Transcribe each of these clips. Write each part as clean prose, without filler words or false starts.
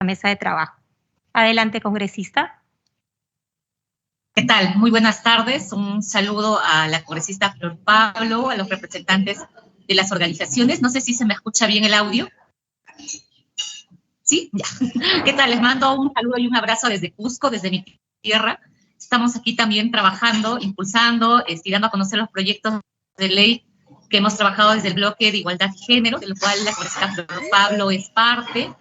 mesa de trabajo. Adelante, congresista. ¿Qué tal? Muy buenas tardes. Un saludo a la congresista Flor Pablo, a los representantes de las organizaciones. No sé si se me escucha bien el audio. ¿Sí? Ya. ¿Qué tal? Les mando un saludo y un abrazo desde Cusco, desde mi tierra. Estamos aquí también trabajando, impulsando, dando a conocer los proyectos de ley que hemos trabajado desde el bloque de igualdad y género, del cual la congresista Flor Pablo es parte.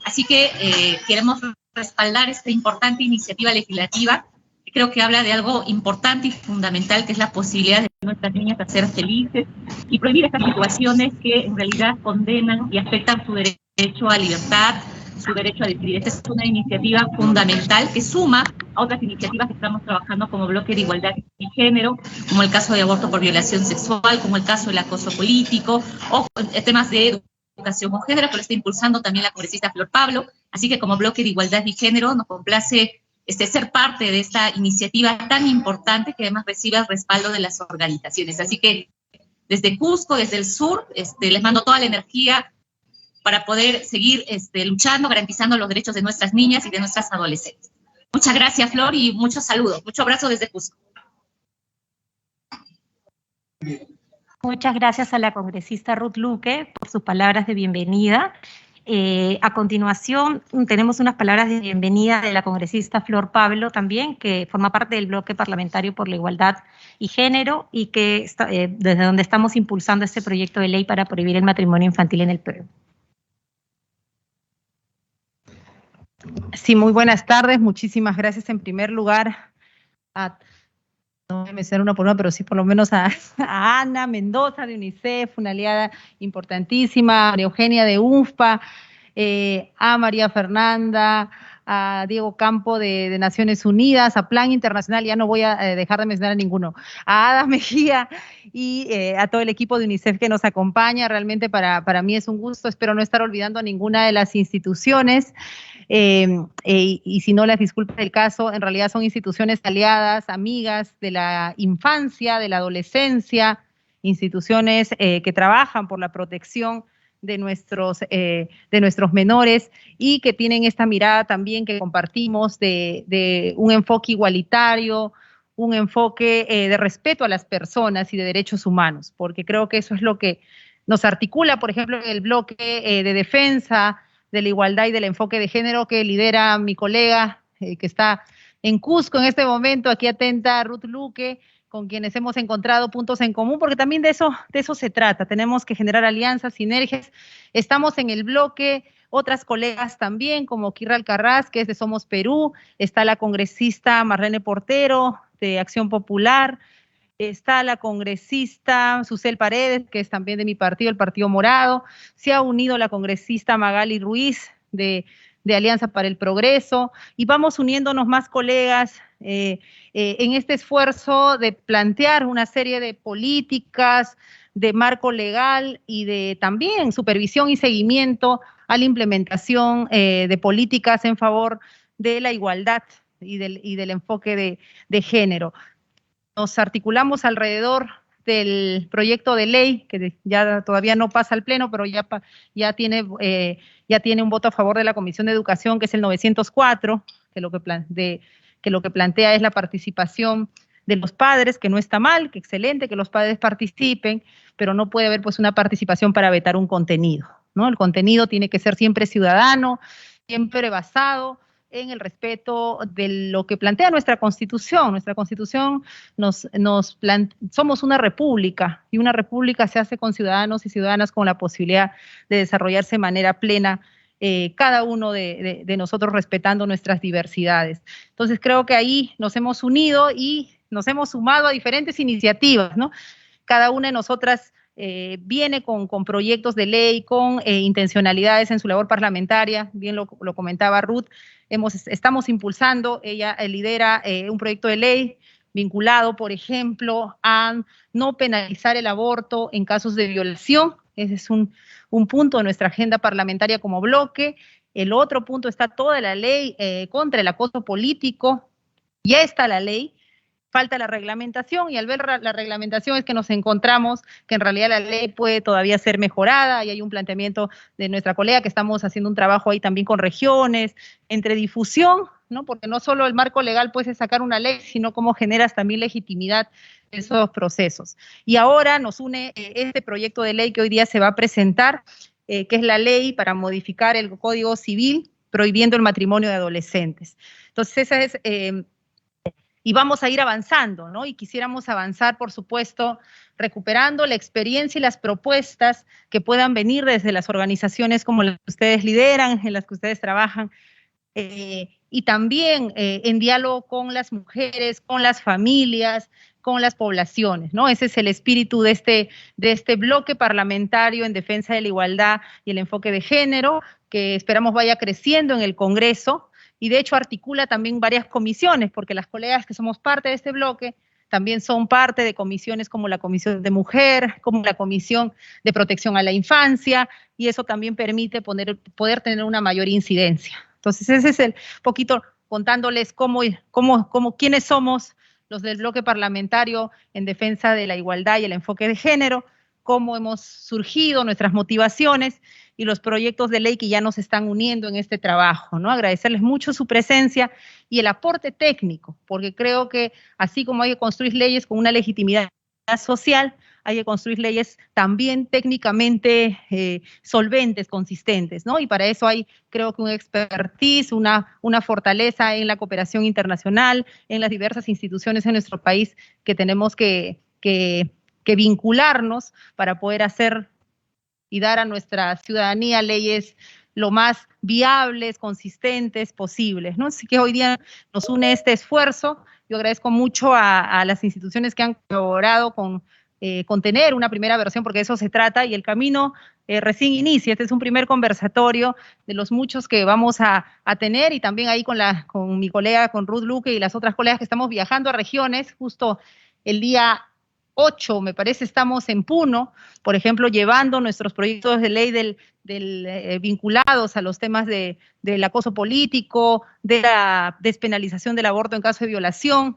Así que queremos respaldar esta importante iniciativa legislativa, que creo que habla de algo importante y fundamental, que es la posibilidad de nuestras niñas de ser felices y prohibir estas situaciones que en realidad condenan y afectan su derecho a libertad, su derecho a decidir. Esta es una iniciativa fundamental que suma a otras iniciativas que estamos trabajando como bloque de igualdad y género, como el caso de aborto por violación sexual, como el caso del acoso político, o temas de educación con género, que lo está impulsando también la congresista Flor Pablo. Así que como bloque de igualdad y género nos complace ser parte de esta iniciativa tan importante que además recibe el respaldo de las organizaciones. Así que desde Cusco, desde el sur, les mando toda la energía para poder seguir luchando, garantizando los derechos de nuestras niñas y de nuestras adolescentes. Muchas gracias, Flor, y muchos saludos. Mucho abrazo desde Cusco. Muchas gracias a la congresista Ruth Luque por sus palabras de bienvenida. A continuación, tenemos unas palabras de bienvenida de la congresista Flor Pablo también, que forma parte del bloque parlamentario por la igualdad y género y que desde donde estamos impulsando este proyecto de ley para prohibir el matrimonio infantil en el Perú. Sí, muy buenas tardes. Muchísimas gracias en primer lugar a, no voy a mencionar una por una, pero sí por lo menos a Ana Mendoza de UNICEF, una aliada importantísima, a María Eugenia de UNFPA, a María Fernanda, a Diego Campo de Naciones Unidas, a Plan Internacional, ya no voy a dejar de mencionar a ninguno, a Ada Mejía y a todo el equipo de UNICEF que nos acompaña. Realmente para mí es un gusto, espero no estar olvidando a ninguna de las instituciones. Y si no, las disculpas del caso, en realidad son instituciones aliadas, amigas de la infancia, de la adolescencia, instituciones que trabajan por la protección de nuestros menores y que tienen esta mirada también que compartimos de un enfoque igualitario, un enfoque de respeto a las personas y de derechos humanos, porque creo que eso es lo que nos articula, por ejemplo, en el bloque de defensa de la igualdad y del enfoque de género que lidera mi colega que está en Cusco en este momento, aquí atenta, Ruth Luque, con quienes hemos encontrado puntos en común, porque también de eso se trata. Tenemos que generar alianzas, sinergias. Estamos en el bloque, otras colegas también, como Kira Alcarraz, que es de Somos Perú, está la congresista Marlene Portero, de Acción Popular, está la congresista Susel Paredes, que es también de mi partido, el Partido Morado, se ha unido la congresista Magali Ruiz, de Alianza para el Progreso, y vamos uniéndonos más colegas en este esfuerzo de plantear una serie de políticas, de marco legal y de también supervisión y seguimiento a la implementación de políticas en favor de la igualdad y del enfoque de género. Nos articulamos alrededor del proyecto de ley, que ya todavía no pasa al Pleno, pero ya tiene un voto a favor de la Comisión de Educación, que es el 904, que lo que plantea es la participación de los padres, que no está mal, que excelente que los padres participen, pero no puede haber pues una participación para vetar un contenido, ¿no? El contenido tiene que ser siempre ciudadano, siempre basado en el respeto de lo que plantea nuestra Constitución. Nuestra Constitución somos una república, y una república se hace con ciudadanos y ciudadanas con la posibilidad de desarrollarse de manera plena, cada uno de nosotros respetando nuestras diversidades. Entonces creo que ahí nos hemos unido y nos hemos sumado a diferentes iniciativas, ¿no? Cada una de nosotras viene con proyectos de ley, con intencionalidades en su labor parlamentaria, bien lo comentaba Ruth, estamos impulsando, ella lidera un proyecto de ley vinculado, por ejemplo, a no penalizar el aborto en casos de violación. Ese es un punto de nuestra agenda parlamentaria como bloque. El otro punto está toda la ley contra el acoso político, ya está la ley. falta la reglamentación, y al ver la reglamentación es que nos encontramos que en realidad la ley puede todavía ser mejorada, y hay un planteamiento de nuestra colega que estamos haciendo un trabajo ahí también con regiones, entre difusión, ¿no? Porque no solo el marco legal puede sacar una ley, sino cómo generas también legitimidad en esos procesos. Y ahora nos une este proyecto de ley que hoy día se va a presentar, que es la ley para modificar el Código Civil prohibiendo el matrimonio de adolescentes. Entonces, esa es, y vamos a ir avanzando, ¿no? Y quisiéramos avanzar, por supuesto, recuperando la experiencia y las propuestas que puedan venir desde las organizaciones como las que ustedes lideran, en las que ustedes trabajan, y también en diálogo con las mujeres, con las familias, con las poblaciones, ¿no? Ese es el espíritu de este bloque parlamentario en defensa de la igualdad y el enfoque de género, que esperamos vaya creciendo en el Congreso, y de hecho articula también varias comisiones, porque las colegas que somos parte de este bloque también son parte de comisiones como la Comisión de Mujer, como la Comisión de Protección a la Infancia, y eso también permite poder tener una mayor incidencia. Entonces ese es el poquito contándoles quiénes somos los del bloque parlamentario en defensa de la igualdad y el enfoque de género, cómo hemos surgido, nuestras motivaciones y los proyectos de ley que ya nos están uniendo en este trabajo, ¿no? Agradecerles mucho su presencia y el aporte técnico, porque creo que así como hay que construir leyes con una legitimidad social, hay que construir leyes también técnicamente solventes, consistentes, ¿no? Y para eso hay, creo que un expertise, una fortaleza en la cooperación internacional, en las diversas instituciones en nuestro país que tenemos que vincularnos para poder hacer y dar a nuestra ciudadanía leyes lo más viables, consistentes posibles, ¿no? Así que hoy día nos une este esfuerzo. Yo agradezco mucho a las instituciones que han colaborado con tener una primera versión, porque de eso se trata, y el camino recién inicia. Este es un primer conversatorio de los muchos que vamos a tener, y también ahí con mi colega, con Ruth Luque y las otras colegas que estamos viajando a regiones. Justo el día 8, me parece, estamos en Puno, por ejemplo, llevando nuestros proyectos de ley vinculados a los temas del acoso político, de la despenalización del aborto en caso de violación,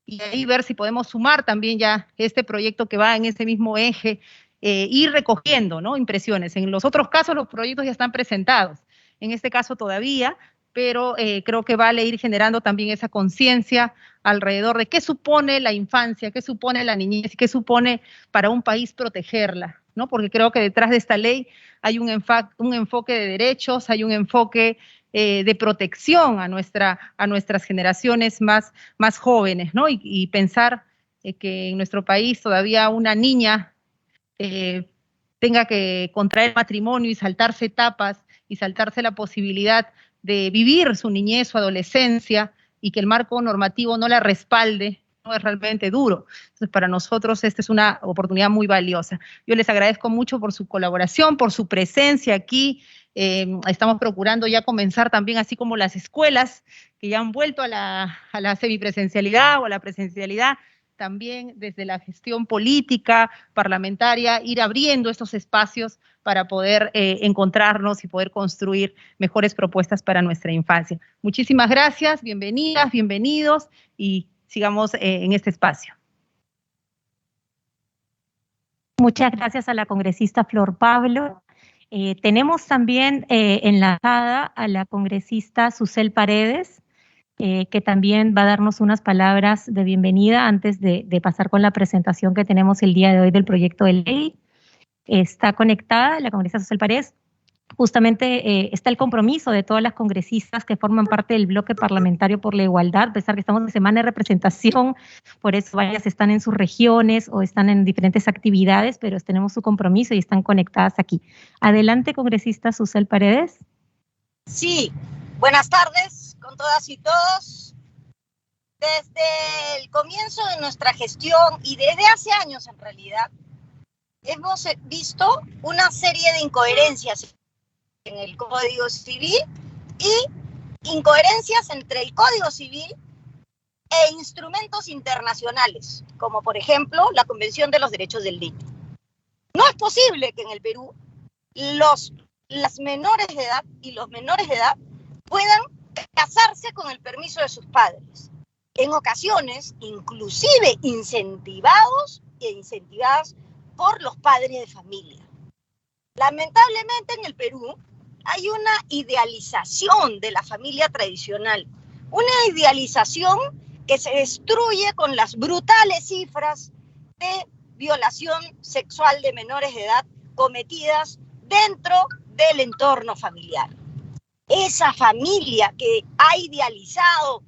y ahí ver si podemos sumar también ya este proyecto que va en ese mismo eje, ir recogiendo, ¿no?, impresiones. En los otros casos los proyectos ya están presentados, en este caso todavía, pero creo que vale ir generando también esa conciencia alrededor de qué supone la infancia, qué supone la niñez, qué supone para un país protegerla, ¿no? Porque creo que detrás de esta ley hay un enfoque de derechos, hay un enfoque de protección a nuestras generaciones más jóvenes, ¿no? Y pensar que en nuestro país todavía una niña tenga que contraer matrimonio y saltarse etapas y saltarse la posibilidad de vivir su niñez, su adolescencia, y que el marco normativo no la respalde, no es realmente duro. Entonces, para nosotros esta es una oportunidad muy valiosa. Yo les agradezco mucho por su colaboración, por su presencia aquí. Estamos procurando ya comenzar también, así como las escuelas que ya han vuelto a la semipresencialidad o a la presencialidad, también desde la gestión política, parlamentaria, ir abriendo estos espacios para poder encontrarnos y poder construir mejores propuestas para nuestra infancia. Muchísimas gracias, bienvenidas, bienvenidos, y sigamos en este espacio. Muchas gracias a la congresista Flor Pablo. Tenemos también enlazada a la congresista Susel Paredes, que también va a darnos unas palabras de bienvenida antes de pasar con la presentación que tenemos el día de hoy del proyecto de ley. Está conectada la congresista Susel Paredes. Justamente está el compromiso de todas las congresistas que forman parte del bloque parlamentario por la igualdad, a pesar que estamos en semana de representación, por eso varias están en sus regiones o están en diferentes actividades, pero tenemos su compromiso y están conectadas aquí. Adelante, congresista Susel Paredes. Sí, buenas tardes con todas y todos. Desde el comienzo de nuestra gestión y desde hace años en realidad, hemos visto una serie de incoherencias en el Código Civil y incoherencias entre el Código Civil e instrumentos internacionales, como por ejemplo la Convención de los Derechos del Niño. No es posible que en el Perú las menores de edad y los menores de edad puedan casarse con el permiso de sus padres. en ocasiones inclusive incentivados e incentivadas por los padres de familia. Lamentablemente en el Perú hay una idealización de la familia tradicional, una idealización que se destruye con las brutales cifras de violación sexual de menores de edad cometidas dentro del entorno familiar. Esa familia que han idealizado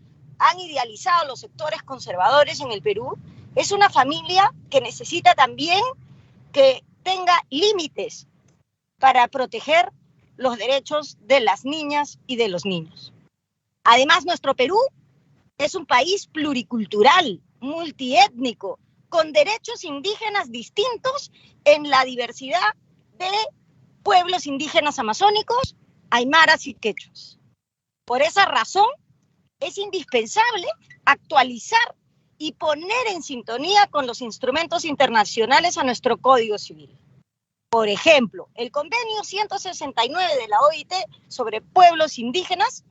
los sectores conservadores en el Perú, es una familia que necesita también que tenga límites para proteger los derechos de las niñas y de los niños. Además, nuestro Perú es un país pluricultural, multiétnico, con derechos indígenas distintos en la diversidad de pueblos indígenas amazónicos, aymaras y quechuas. Por esa razón, es indispensable actualizar y poner en sintonía con los instrumentos internacionales a nuestro Código Civil. Por ejemplo, el Convenio 169 de la OIT sobre pueblos indígenas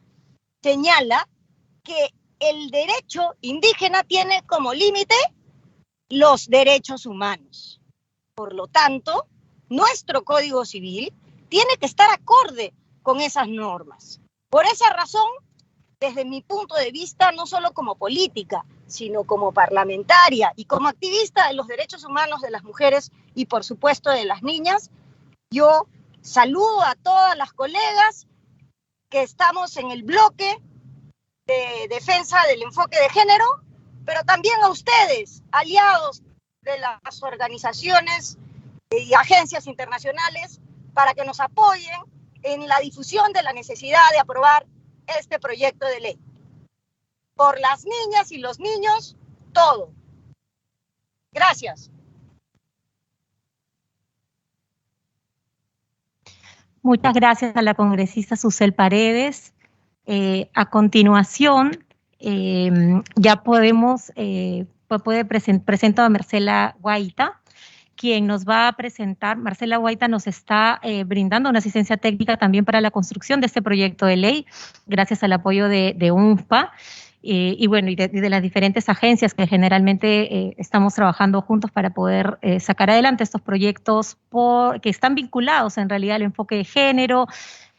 señala que el derecho indígena tiene como límite los derechos humanos. Por lo tanto, nuestro Código Civil tiene que estar acorde con esas normas. Por esa razón, desde mi punto de vista, no solo como política, sino como parlamentaria y como activista de los derechos humanos de las mujeres y, por supuesto, de las niñas, yo saludo a todas las colegas que estamos en el bloque de defensa del enfoque de género, pero también a ustedes, aliados de las organizaciones y agencias internacionales, para que nos apoyen en la difusión de la necesidad de aprobar este proyecto de ley. Por las niñas y los niños, todo. Gracias. Muchas gracias a la congresista Susel Paredes. A continuación, ya podemos, presento a Marcela Guaita, quien nos va a presentar. Marcela Guaita nos está brindando una asistencia técnica también para la construcción de este proyecto de ley, gracias al apoyo de UNFPA, y bueno, y de las diferentes agencias que generalmente estamos trabajando juntos para poder sacar adelante estos proyectos que están vinculados en realidad al enfoque de género,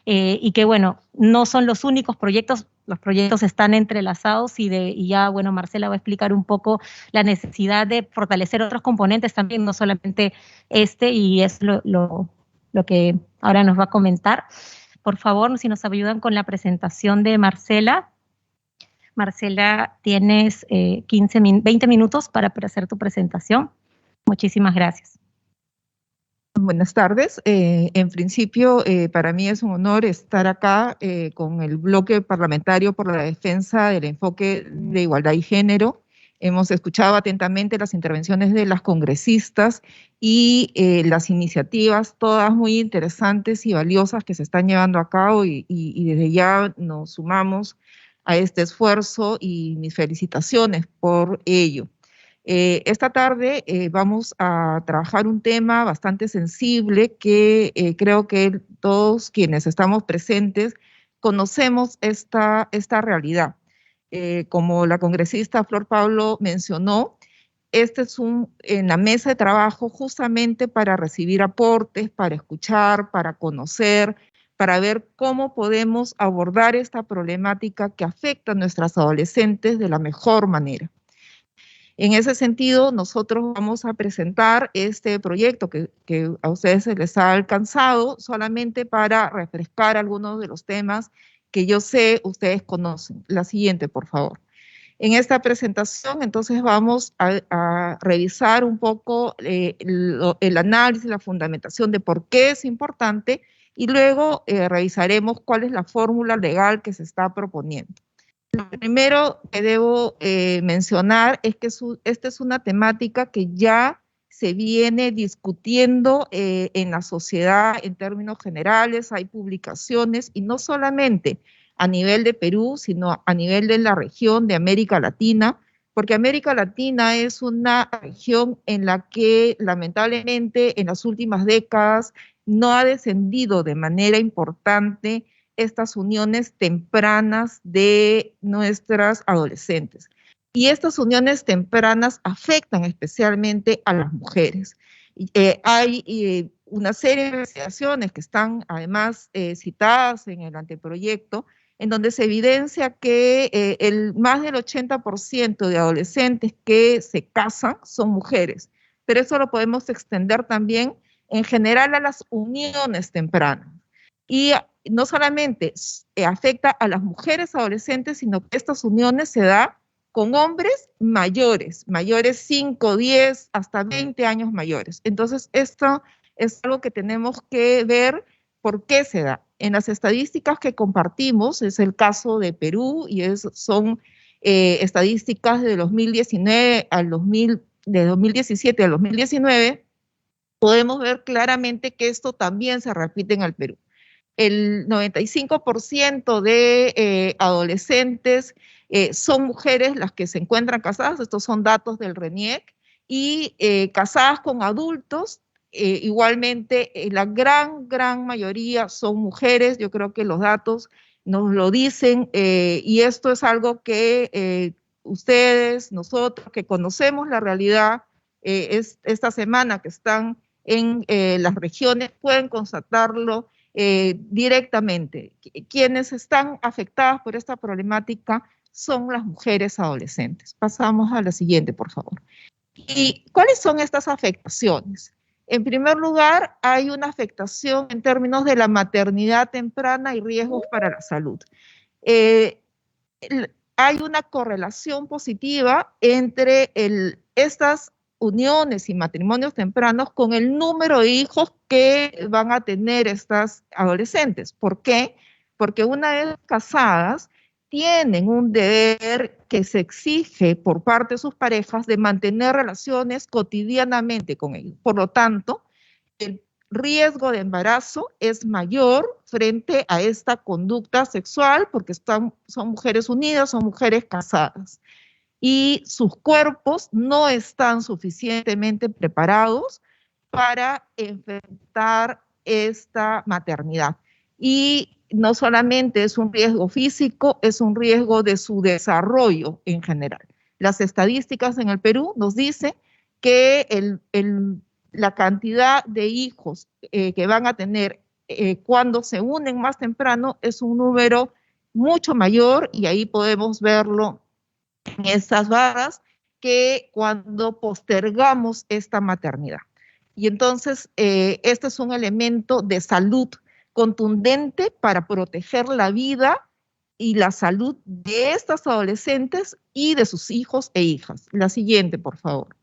y que bueno, no son los únicos proyectos. Los proyectos están entrelazados y ya, bueno, Marcela va a explicar un poco la necesidad de fortalecer otros componentes también, no solamente y es lo que ahora nos va a comentar. Por favor, si nos ayudan con la presentación de Marcela. Marcela, tienes 20 minutos para hacer tu presentación. Muchísimas gracias. Buenas tardes. En principio, para mí es un honor estar acá con el bloque parlamentario por la defensa del enfoque de igualdad y género. Hemos escuchado atentamente las intervenciones de las congresistas y las iniciativas, todas muy interesantes y valiosas que se están llevando a cabo y desde ya nos sumamos a este esfuerzo y mis felicitaciones por ello. Esta tarde vamos a trabajar un tema bastante sensible que creo que todos quienes estamos presentes conocemos esta realidad. Como la congresista Flor Pablo mencionó, este es en la mesa de trabajo justamente para recibir aportes, para escuchar, para conocer, para ver cómo podemos abordar esta problemática que afecta a nuestras adolescentes de la mejor manera. En ese sentido, nosotros vamos a presentar este proyecto que a ustedes se les ha alcanzado solamente para refrescar algunos de los temas que yo sé ustedes conocen. La siguiente, por favor. En esta presentación, entonces, vamos a revisar un poco el análisis, la fundamentación de por qué es importante y luego revisaremos cuál es la fórmula legal que se está proponiendo. Lo primero que debo mencionar es que esta es una temática que ya se viene discutiendo en la sociedad en términos generales. Hay publicaciones y no solamente a nivel de Perú, sino a nivel de la región de América Latina, porque América Latina es una región en la que lamentablemente en las últimas décadas no ha descendido de manera importante estas uniones tempranas de nuestras adolescentes. Y estas uniones tempranas afectan especialmente a las mujeres. Hay una serie de investigaciones que están además citadas en el anteproyecto, en donde se evidencia que más del 80% de adolescentes que se casan son mujeres, pero eso lo podemos extender también en general a las uniones tempranas. Y no solamente afecta a las mujeres adolescentes, sino que estas uniones se dan con hombres mayores 5, 10, hasta 20 años mayores. Entonces, esto es algo que tenemos que ver por qué se da. En las estadísticas que compartimos, es el caso de Perú, y son estadísticas de 2019 de 2017 al 2019, podemos ver claramente que esto también se repite en el Perú. El 95% de adolescentes son mujeres las que se encuentran casadas, estos son datos del RENIEC, y casadas con adultos, igualmente la gran mayoría son mujeres. Yo creo que los datos nos lo dicen, y esto es algo que ustedes, nosotros, que conocemos la realidad, esta semana que están en las regiones, pueden constatarlo directamente. Quienes están afectadas por esta problemática son las mujeres adolescentes. Pasamos a la siguiente, por favor. ¿Y cuáles son estas afectaciones? En primer lugar, hay una afectación en términos de la maternidad temprana y riesgos para la salud. Hay una correlación positiva entre estas uniones y matrimonios tempranos con el número de hijos que van a tener estas adolescentes. ¿Por qué? Porque una vez casadas, tienen un deber que se exige por parte de sus parejas de mantener relaciones cotidianamente con ellos. Por lo tanto, el riesgo de embarazo es mayor frente a esta conducta sexual, porque son mujeres unidas, son mujeres casadas, y sus cuerpos no están suficientemente preparados para enfrentar esta maternidad. Y no solamente es un riesgo físico, es un riesgo de su desarrollo en general. Las estadísticas en el Perú nos dicen que la cantidad de hijos que van a tener cuando se unen más temprano es un número mucho mayor, y ahí podemos verlo en estas barras, que cuando postergamos esta maternidad. Y entonces este es un elemento de salud contundente para proteger la vida y la salud de estas adolescentes y de sus hijos e hijas. La siguiente, por favor.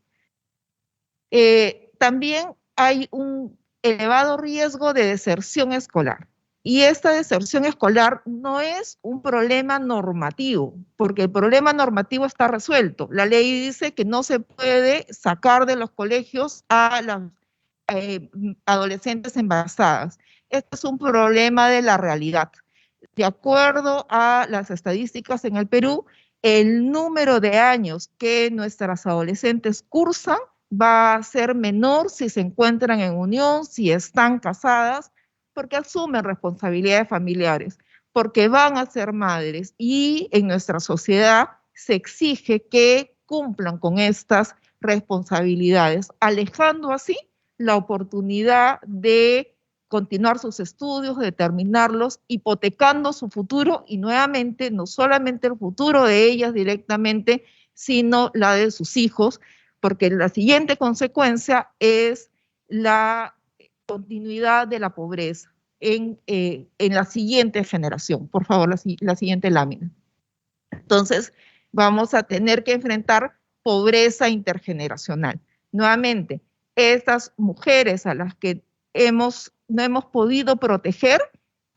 También hay un elevado riesgo de deserción escolar. Y esta deserción escolar no es un problema normativo, porque el problema normativo está resuelto. La ley dice que no se puede sacar de los colegios a las adolescentes embarazadas. Este es un problema de la realidad. De acuerdo a las estadísticas en el Perú, el número de años que nuestras adolescentes cursan va a ser menor si se encuentran en unión, si están casadas, porque asumen responsabilidades familiares, porque van a ser madres, y en nuestra sociedad se exige que cumplan con estas responsabilidades, alejando así la oportunidad de continuar sus estudios, de terminarlos, hipotecando su futuro, y nuevamente no solamente el futuro de ellas directamente, sino la de sus hijos, porque la siguiente consecuencia es la continuidad de la pobreza en la siguiente generación. Por favor, la siguiente lámina. Entonces, vamos a tener que enfrentar pobreza intergeneracional. Nuevamente, estas mujeres a las que no hemos podido proteger,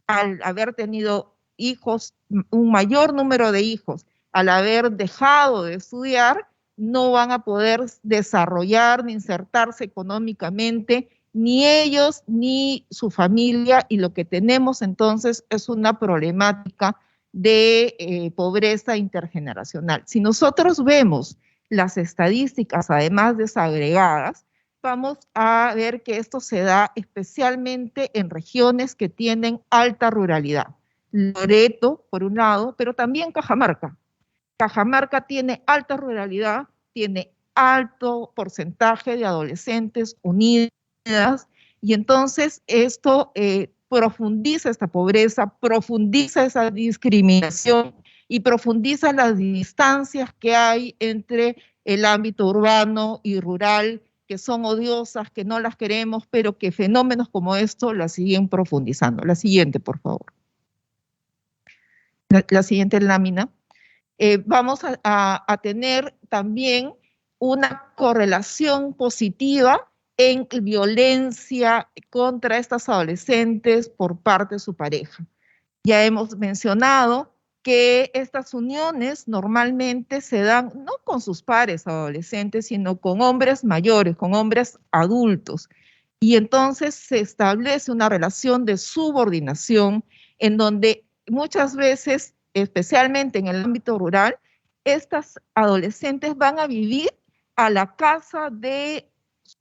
al haber tenido hijos, un mayor número de hijos, al haber dejado de estudiar, no van a poder desarrollar ni insertarse económicamente, ni ellos ni su familia, y lo que tenemos entonces es una problemática de pobreza intergeneracional. Si nosotros vemos las estadísticas además desagregadas, vamos a ver que esto se da especialmente en regiones que tienen alta ruralidad. Loreto, por un lado, pero también Cajamarca. Cajamarca tiene alta ruralidad, tiene alto porcentaje de adolescentes unidas, y entonces esto profundiza esta pobreza, profundiza esa discriminación y profundiza las distancias que hay entre el ámbito urbano y rural, que son odiosas, que no las queremos, pero que fenómenos como esto las siguen profundizando. La siguiente, por favor. La siguiente lámina. Vamos a tener también una correlación positiva en violencia contra estas adolescentes por parte de su pareja. Ya hemos mencionado que estas uniones normalmente se dan no con sus pares adolescentes, sino con hombres mayores, con hombres adultos. Y entonces se establece una relación de subordinación en donde muchas veces, especialmente en el ámbito rural, estas adolescentes van a vivir a la casa de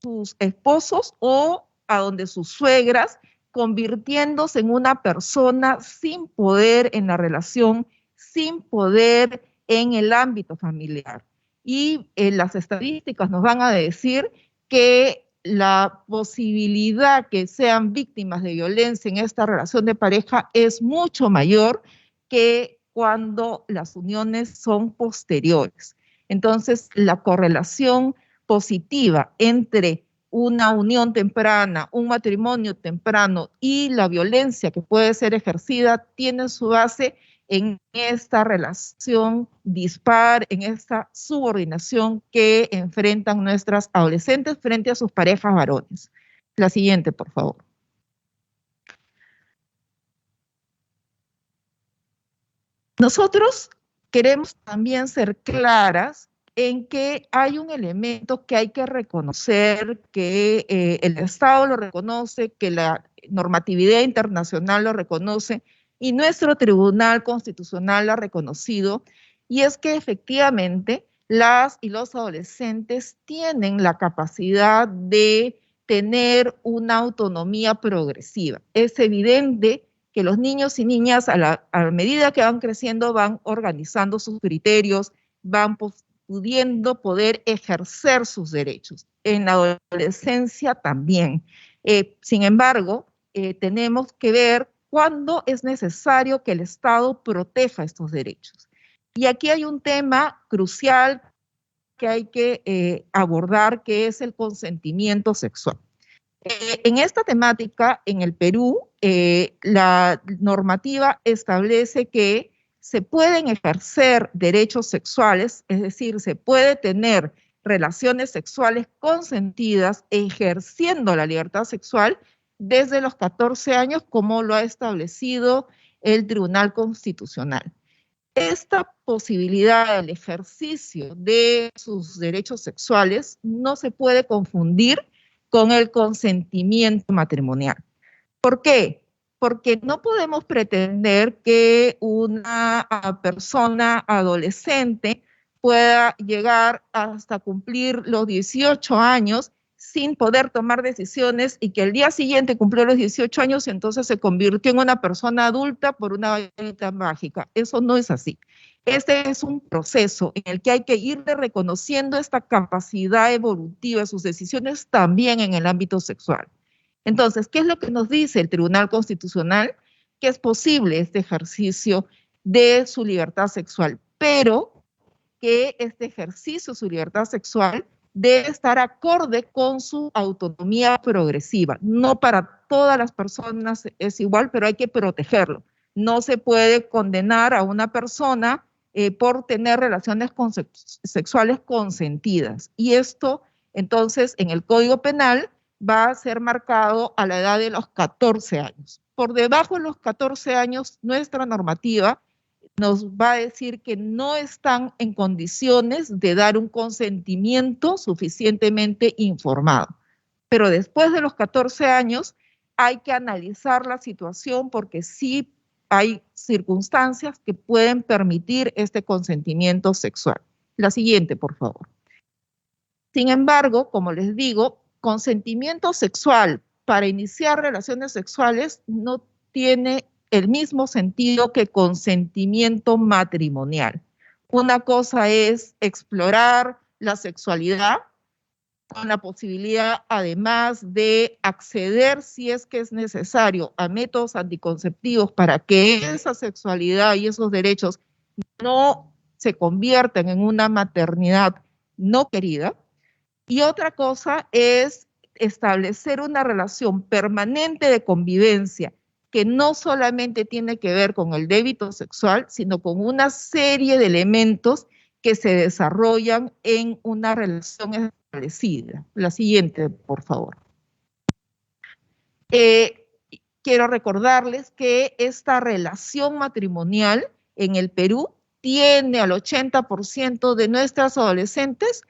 sus esposos o a donde sus suegras, convirtiéndose en una persona sin poder en la relación, sin poder en el ámbito familiar. Y las estadísticas nos van a decir que la posibilidad que sean víctimas de violencia en esta relación de pareja es mucho mayor que cuando las uniones son posteriores. Entonces, la correlación positiva entre una unión temprana, un matrimonio temprano y la violencia que puede ser ejercida tiene su base en esta relación dispar, en esta subordinación que enfrentan nuestras adolescentes frente a sus parejas varones. La siguiente, por favor. Nosotros queremos también ser claras en que hay un elemento que hay que reconocer, que el Estado lo reconoce, que la normatividad internacional lo reconoce y nuestro Tribunal Constitucional lo ha reconocido, y es que efectivamente las y los adolescentes tienen la capacidad de tener una autonomía progresiva. Es evidente que los niños y niñas a medida que van creciendo van organizando sus criterios, van pudiendo poder ejercer sus derechos. En la adolescencia también. Sin embargo, tenemos que ver cuándo es necesario que el Estado proteja estos derechos. Y aquí hay un tema crucial que hay que abordar, que es el consentimiento sexual. En esta temática, en el Perú, la normativa establece que se pueden ejercer derechos sexuales, es decir, se puede tener relaciones sexuales consentidas ejerciendo la libertad sexual desde los 14 años, como lo ha establecido el Tribunal Constitucional. Esta posibilidad del ejercicio de sus derechos sexuales no se puede confundir con el consentimiento matrimonial. ¿Por qué? Porque no podemos pretender que una persona adolescente pueda llegar hasta cumplir los 18 años sin poder tomar decisiones y que el día siguiente cumplió los 18 años y entonces se convirtió en una persona adulta por una varita mágica. Eso no es así. Este es un proceso en el que hay que ir reconociendo esta capacidad evolutiva, sus decisiones también en el ámbito sexual. Entonces, ¿qué es lo que nos dice el Tribunal Constitucional? Que es posible este ejercicio de su libertad sexual, pero que este ejercicio de su libertad sexual debe estar acorde con su autonomía progresiva. No para todas las personas es igual, pero hay que protegerlo. No se puede condenar a una persona por tener relaciones sexuales consentidas. Y esto, entonces, en el Código Penal va a ser marcado a la edad de los 14 años. Por debajo de los 14 años, nuestra normativa nos va a decir que no están en condiciones de dar un consentimiento suficientemente informado. Pero después de los 14 años hay que analizar la situación porque sí hay circunstancias que pueden permitir este consentimiento sexual. La siguiente, por favor. Sin embargo, como les digo, consentimiento sexual para iniciar relaciones sexuales no tiene el mismo sentido que consentimiento matrimonial. Una cosa es explorar la sexualidad con la posibilidad, además de acceder, si es que es necesario, a métodos anticonceptivos para que esa sexualidad y esos derechos no se conviertan en una maternidad no querida. Y otra cosa es establecer una relación permanente de convivencia que no solamente tiene que ver con el débito sexual, sino con una serie de elementos que se desarrollan en una relación establecida. La siguiente, por favor. Quiero recordarles que esta relación matrimonial en el Perú tiene al 80% de nuestras adolescentes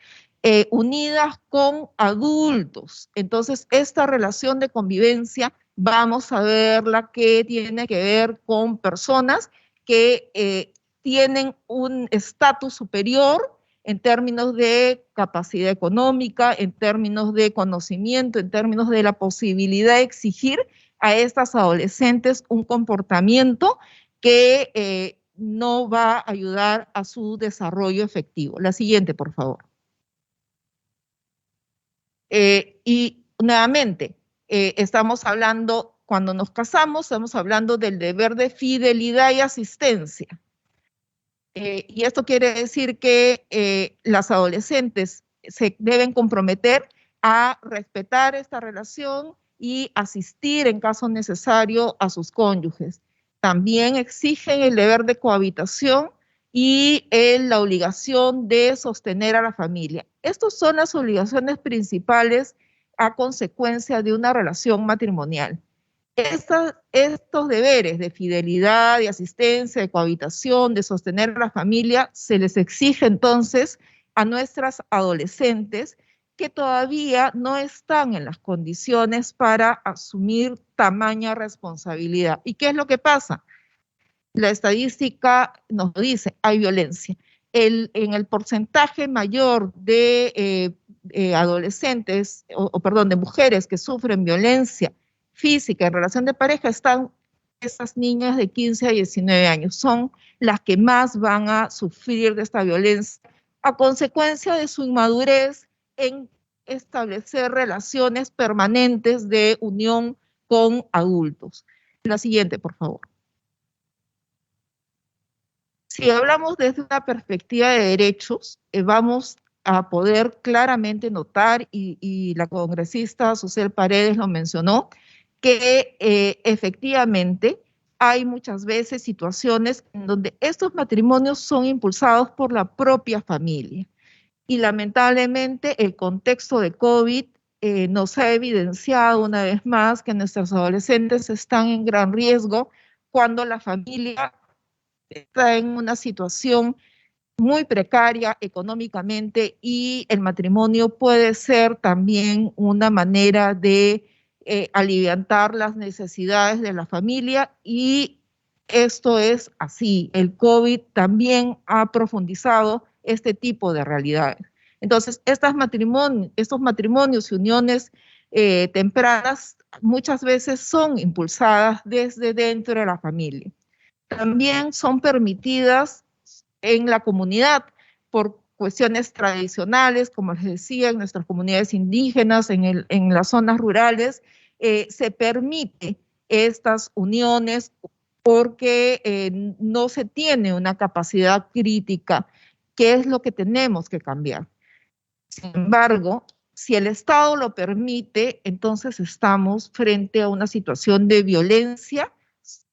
unidas con adultos. Entonces, esta relación de convivencia, vamos a verla que tiene que ver con personas que tienen un estatus superior en términos de capacidad económica, en términos de conocimiento, en términos de la posibilidad de exigir a estas adolescentes un comportamiento que no va a ayudar a su desarrollo efectivo. La siguiente, por favor. Y nuevamente, estamos hablando, cuando nos casamos, estamos hablando del deber de fidelidad y asistencia. Y esto quiere decir que las adolescentes se deben comprometer a respetar esta relación y asistir en caso necesario a sus cónyuges. También exigen el deber de cohabitación y la obligación de sostener a la familia. Estas son las obligaciones principales a consecuencia de una relación matrimonial. Estos deberes de fidelidad, de asistencia, de cohabitación, de sostener a la familia, se les exige entonces a nuestras adolescentes que todavía no están en las condiciones para asumir tamaña responsabilidad. ¿Y qué es lo que pasa? La estadística nos dice, hay violencia. En el porcentaje mayor de adolescentes, perdón, de mujeres que sufren violencia física en relación de pareja, están esas niñas de 15 a 19 años. Son las que más van a sufrir de esta violencia a consecuencia de su inmadurez en establecer relaciones permanentes de unión con adultos. La siguiente, por favor. Si hablamos desde una perspectiva de derechos, vamos a poder claramente notar, y la congresista Susel Paredes lo mencionó, que efectivamente hay muchas veces situaciones en donde estos matrimonios son impulsados por la propia familia. Y lamentablemente el contexto de COVID nos ha evidenciado una vez más que nuestros adolescentes están en gran riesgo cuando la familia está en una situación muy precaria económicamente y el matrimonio puede ser también una manera de aliviantar las necesidades de la familia, y esto es así. El COVID también ha profundizado este tipo de realidades. Entonces, estos matrimonios y uniones tempranas muchas veces son impulsadas desde dentro de la familia. También son permitidas en la comunidad por cuestiones tradicionales, como les decía, en nuestras comunidades indígenas, en las zonas rurales, se permite estas uniones porque no se tiene una capacidad crítica, que es lo que tenemos que cambiar. Sin embargo, si el Estado lo permite, entonces estamos frente a una situación de violencia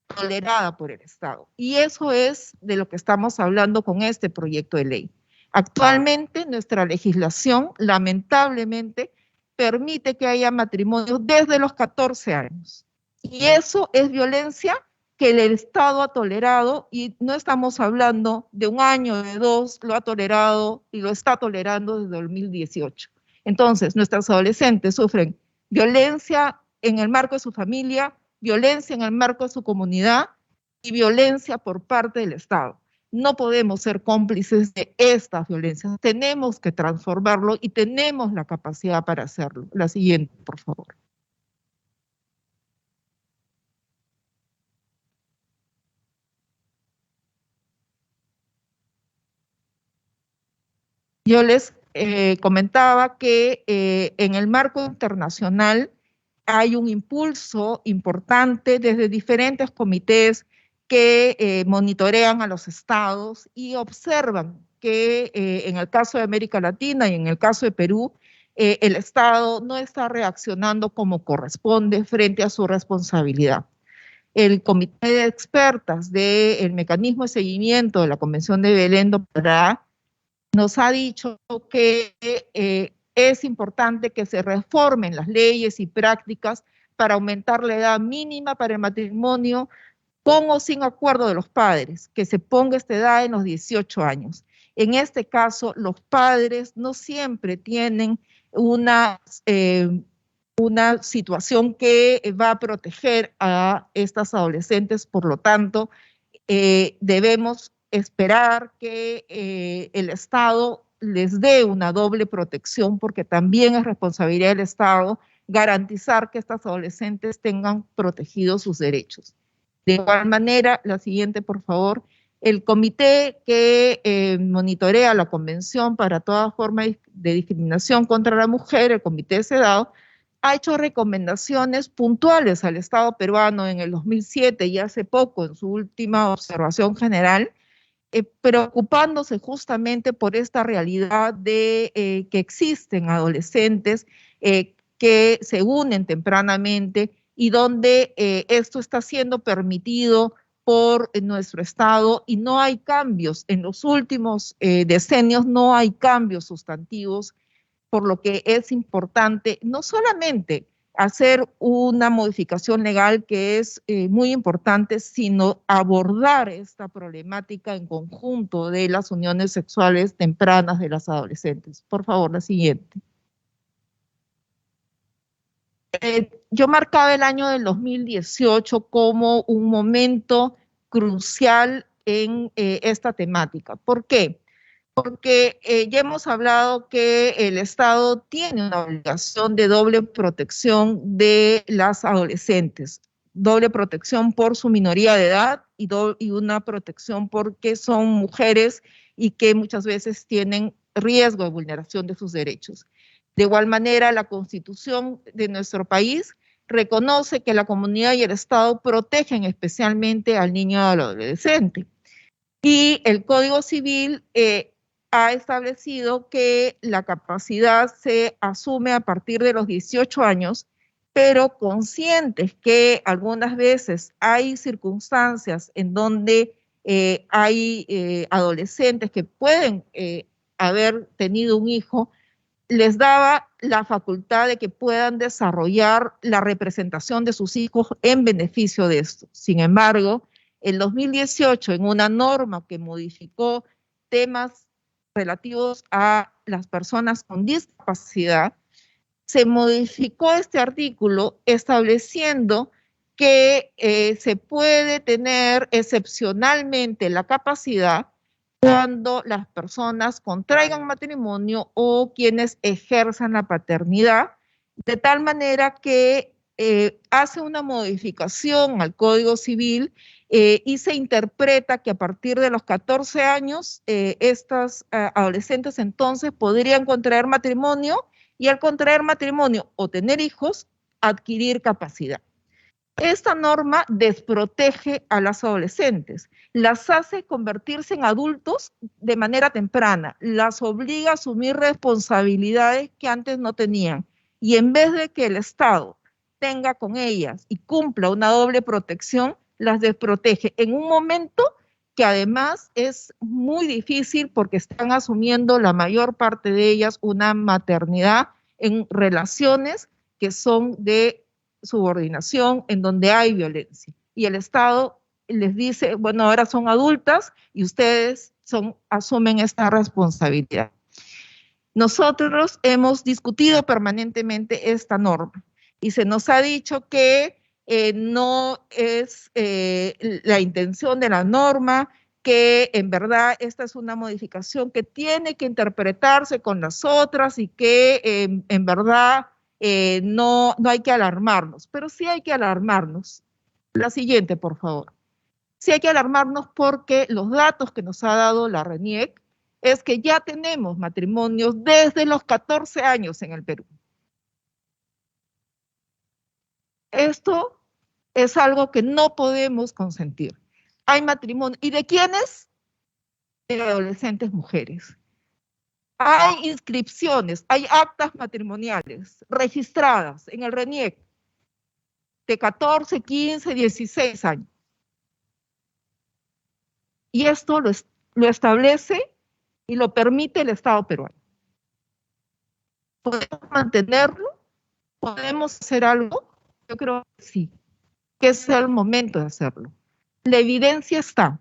tolerada por el Estado. Y eso es de lo que estamos hablando con este proyecto de ley. Actualmente nuestra legislación, lamentablemente, permite que haya matrimonios desde los 14 años. Y eso es violencia que el Estado ha tolerado, y no estamos hablando de un año, de dos, lo ha tolerado y lo está tolerando desde 2018. Entonces, nuestras adolescentes sufren violencia en el marco de su familia, violencia en el marco de su comunidad y violencia por parte del Estado. No podemos ser cómplices de estas violencias. Tenemos que transformarlo y tenemos la capacidad para hacerlo. La siguiente, por favor. yo les comentaba que en el marco internacional hay un impulso importante desde diferentes comités que monitorean a los estados y observan que en el caso de América Latina y en el caso de Perú, el Estado no está reaccionando como corresponde frente a su responsabilidad. El comité de expertas del mecanismo de seguimiento de la Convención de Belén do Pará nos ha dicho que es importante que se reformen las leyes y prácticas para aumentar la edad mínima para el matrimonio con o sin acuerdo de los padres, que se ponga esta edad en los 18 años. En este caso, los padres no siempre tienen una situación que va a proteger a estas adolescentes, por lo tanto, debemos esperar que el Estado les dé una doble protección, porque también es responsabilidad del Estado garantizar que estas adolescentes tengan protegidos sus derechos. De igual manera, la siguiente, por favor. El comité que monitorea la Convención para toda forma de discriminación contra la mujer, el comité CEDAW, ha hecho recomendaciones puntuales al Estado peruano en el 2007 y hace poco en su última observación general, preocupándose justamente por esta realidad de que existen adolescentes que se unen tempranamente y donde esto está siendo permitido por nuestro Estado y no hay cambios. En los últimos decenios no hay cambios sustantivos, por lo que es importante no solamente hacer una modificación legal que es muy importante, sino abordar esta problemática en conjunto de las uniones sexuales tempranas de las adolescentes. Por favor, la siguiente. Yo marcaba el año del 2018 como un momento crucial en esta temática. ¿Por qué? Porque ya hemos hablado que el Estado tiene una obligación de doble protección de las adolescentes, doble protección por su minoría de edad y una protección porque son mujeres y que muchas veces tienen riesgo de vulneración de sus derechos. De igual manera, la Constitución de nuestro país reconoce que la comunidad y el Estado protegen especialmente al niño y al adolescente. Y el Código Civil ha establecido que la capacidad se asume a partir de los 18 años, pero conscientes que algunas veces hay circunstancias en donde hay adolescentes que pueden haber tenido un hijo, les daba la facultad de que puedan desarrollar la representación de sus hijos en beneficio de esto. Sin embargo, en 2018, en una norma que modificó temas relativos a las personas con discapacidad, se modificó este artículo estableciendo que se puede tener excepcionalmente la capacidad cuando las personas contraigan matrimonio o quienes ejerzan la paternidad, de tal manera que hace una modificación al Código Civil y se interpreta que a partir de los 14 años estas adolescentes entonces podrían contraer matrimonio y al contraer matrimonio o tener hijos, adquirir capacidad. Esta norma desprotege a las adolescentes, las hace convertirse en adultos de manera temprana, las obliga a asumir responsabilidades que antes no tenían. Y en vez de que el Estado tenga con ellas y cumpla una doble protección, las desprotege en un momento que además es muy difícil porque están asumiendo la mayor parte de ellas una maternidad en relaciones que son de subordinación, en donde hay violencia. Y el Estado les dice, bueno, ahora son adultas y ustedes asumen esta responsabilidad. Nosotros hemos discutido permanentemente esta norma y se nos ha dicho que no es la intención de la norma, que en verdad esta es una modificación que tiene que interpretarse con las otras y que en verdad no hay que alarmarnos, pero sí hay que alarmarnos. La siguiente, por favor. Sí hay que alarmarnos porque los datos que nos ha dado la RENIEC es que ya tenemos matrimonios desde los 14 años en el Perú. Esto es algo que no podemos consentir. Hay matrimonio. ¿Y de quiénes? De adolescentes mujeres. Hay inscripciones, hay actas matrimoniales registradas en el RENIEC de 14, 15, 16 años. Y esto lo establece y lo permite el Estado peruano. ¿Podemos mantenerlo? ¿Podemos hacer algo? Yo creo que sí, que es el momento de hacerlo. La evidencia está.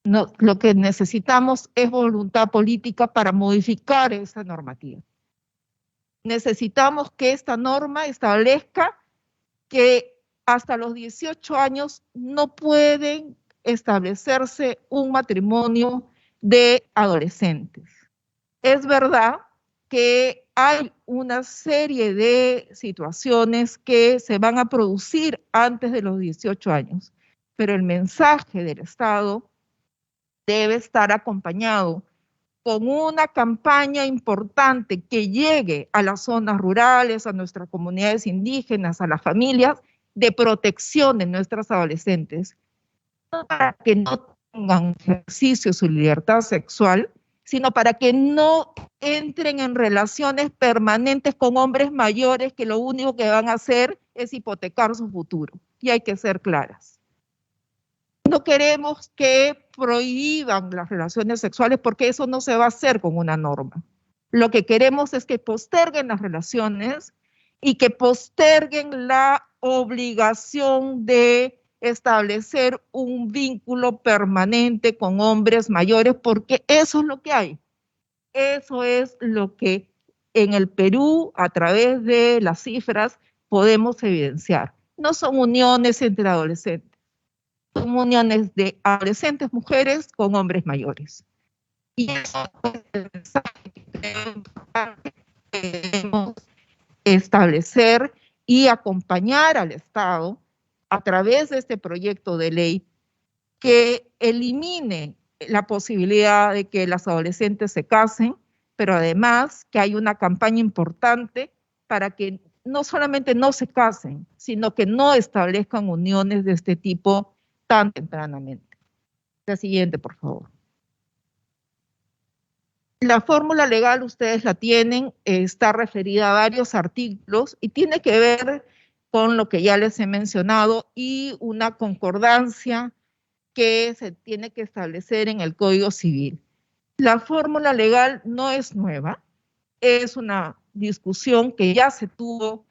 No, lo que necesitamos es voluntad política para modificar esa normativa. Necesitamos que esta norma establezca que hasta los 18 años no pueden establecerse un matrimonio de adolescentes. Es verdad que hay una serie de situaciones que se van a producir antes de los 18 años, pero el mensaje del Estado debe estar acompañado con una campaña importante que llegue a las zonas rurales, a nuestras comunidades indígenas, a las familias, de protección de nuestras adolescentes, no para que no tengan ejercicio su libertad sexual, sino para que no entren en relaciones permanentes con hombres mayores que lo único que van a hacer es hipotecar su futuro. Y hay que ser claras. No queremos que prohíban las relaciones sexuales porque eso no se va a hacer con una norma. Lo que queremos es que posterguen las relaciones y que posterguen la obligación de establecer un vínculo permanente con hombres mayores, porque eso es lo que hay. Eso es lo que en el Perú, a través de las cifras, podemos evidenciar. No son uniones entre adolescentes. Son uniones de adolescentes mujeres con hombres mayores. Y eso es el mensaje que creo importante que debemos establecer y acompañar al Estado a través de este proyecto de ley que elimine la posibilidad de que las adolescentes se casen, pero además que hay una campaña importante para que no solamente no se casen, sino que no establezcan uniones de este tipo tan tempranamente. La siguiente, por favor. La fórmula legal ustedes la tienen, está referida a varios artículos y tiene que ver con lo que ya les he mencionado y una concordancia que se tiene que establecer en el Código Civil. La fórmula legal no es nueva, es una discusión que ya se tuvo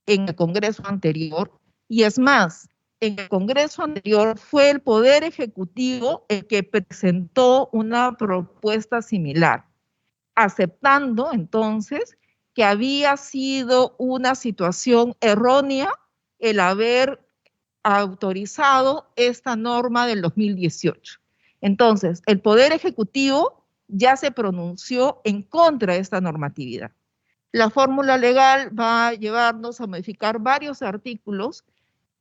en el Congreso anterior y es más, en el Congreso anterior fue el Poder Ejecutivo el que presentó una propuesta similar, aceptando entonces que había sido una situación errónea el haber autorizado esta norma del 2018. Entonces, el Poder Ejecutivo ya se pronunció en contra de esta normatividad. La fórmula legal va a llevarnos a modificar varios artículos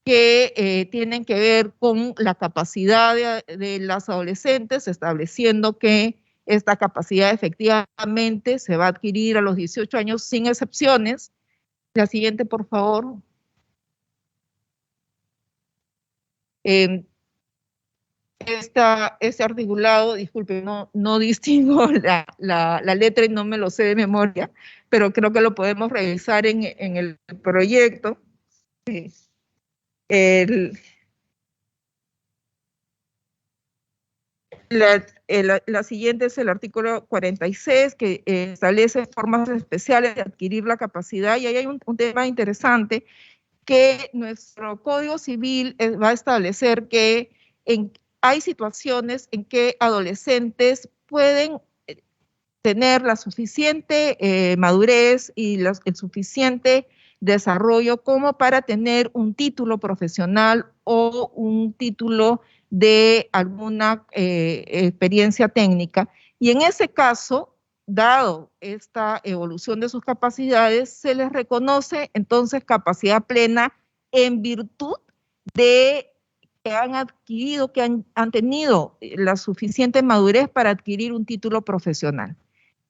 que tienen que ver con la capacidad de las adolescentes, estableciendo que esta capacidad efectivamente se va a adquirir a los 18 años sin excepciones. La siguiente, por favor. Este articulado, disculpe, no distingo la letra y no me lo sé de memoria, pero creo que lo podemos revisar en el proyecto. La siguiente es el artículo 46, que establece formas especiales de adquirir la capacidad, y ahí hay un tema interesante, que nuestro Código Civil va a establecer que hay situaciones en que adolescentes pueden tener la suficiente madurez y el suficiente desarrollo como para tener un título profesional o un título de alguna experiencia técnica, y en ese caso, dado esta evolución de sus capacidades, se les reconoce entonces capacidad plena en virtud de han adquirido, que han tenido la suficiente madurez para adquirir un título profesional.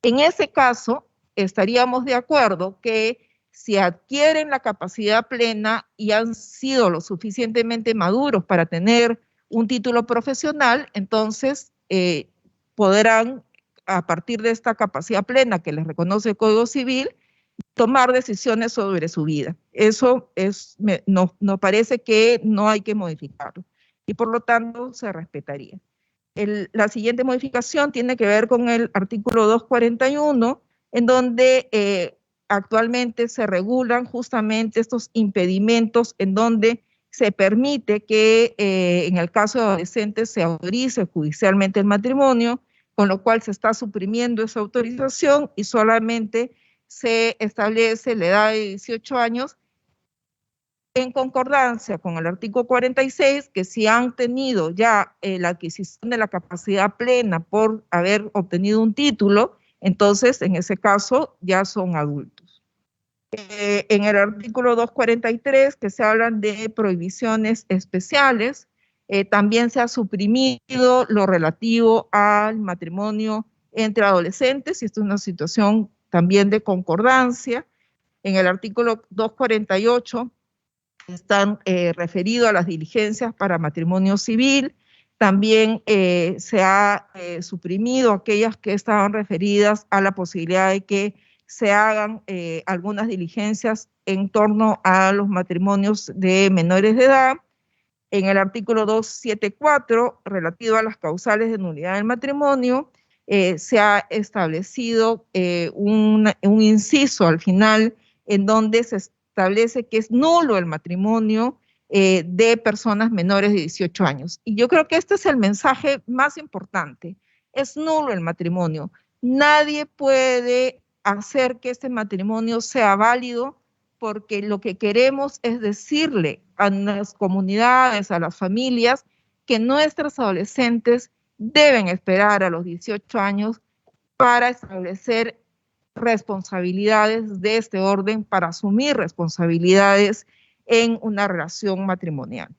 En ese caso, estaríamos de acuerdo que si adquieren la capacidad plena y han sido lo suficientemente maduros para tener un título profesional, entonces podrán, a partir de esta capacidad plena que les reconoce el Código Civil, tomar decisiones sobre su vida. Eso nos parece que no hay que modificarlo y por lo tanto se respetaría. La siguiente modificación tiene que ver con el artículo 241, en donde actualmente se regulan justamente estos impedimentos en donde se permite que en el caso de adolescentes se autorice judicialmente el matrimonio, con lo cual se está suprimiendo esa autorización y solamente se establece la edad de 18 años en concordancia con el artículo 46, que si han tenido ya la adquisición de la capacidad plena por haber obtenido un título, entonces en ese caso ya son adultos. En el artículo 243, que se hablan de prohibiciones especiales, también se ha suprimido lo relativo al matrimonio entre adolescentes, y esto es una situación también de concordancia. En el artículo 248 están referidos a las diligencias para matrimonio civil. También se ha suprimido aquellas que estaban referidas a la posibilidad de que se hagan algunas diligencias en torno a los matrimonios de menores de edad. En el artículo 274, relativo a las causales de nulidad del matrimonio, se ha establecido un inciso al final en donde se establece que es nulo el matrimonio de personas menores de 18 años. Y yo creo que este es el mensaje más importante. Es nulo el matrimonio. Nadie puede hacer que este matrimonio sea válido, porque lo que queremos es decirle a las comunidades, a las familias, que nuestros adolescentes deben esperar a los 18 años para establecer responsabilidades de este orden, para asumir responsabilidades en una relación matrimonial.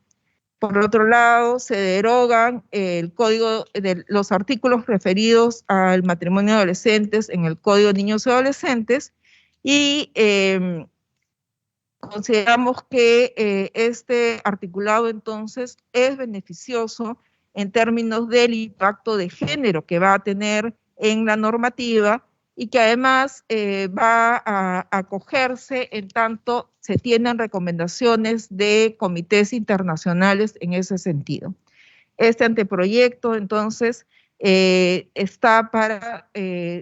Por otro lado, se derogan el código de los artículos referidos al matrimonio de adolescentes en el Código de Niños y Adolescentes, y consideramos que este articulado entonces es beneficioso en términos del impacto de género que va a tener en la normativa, y que además va a acogerse en tanto se tienen recomendaciones de comités internacionales en ese sentido. Este anteproyecto entonces está para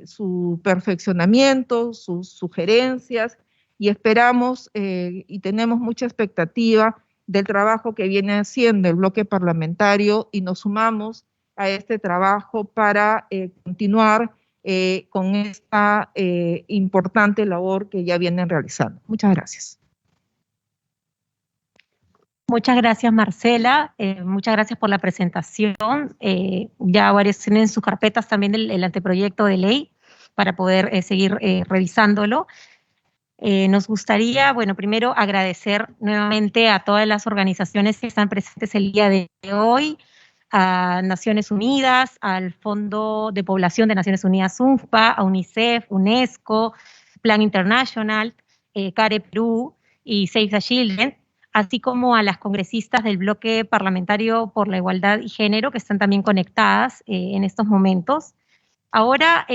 su perfeccionamiento, sus sugerencias, y esperamos y tenemos mucha expectativa del trabajo que viene haciendo el bloque parlamentario, y nos sumamos a este trabajo para continuar con esta importante labor que ya vienen realizando. Muchas gracias. Muchas gracias, Marcela. Muchas gracias por la presentación. Ya varios tienen en sus carpetas también el anteproyecto de ley para poder seguir revisándolo. Nos gustaría, bueno, primero agradecer nuevamente a todas las organizaciones que están presentes el día de hoy, a Naciones Unidas, al Fondo de Población de Naciones Unidas, UNFPA, a UNICEF, UNESCO, Plan International, CARE Perú y Save the Children, así como a las congresistas del bloque parlamentario por la igualdad y género que están también conectadas en estos momentos. Ahora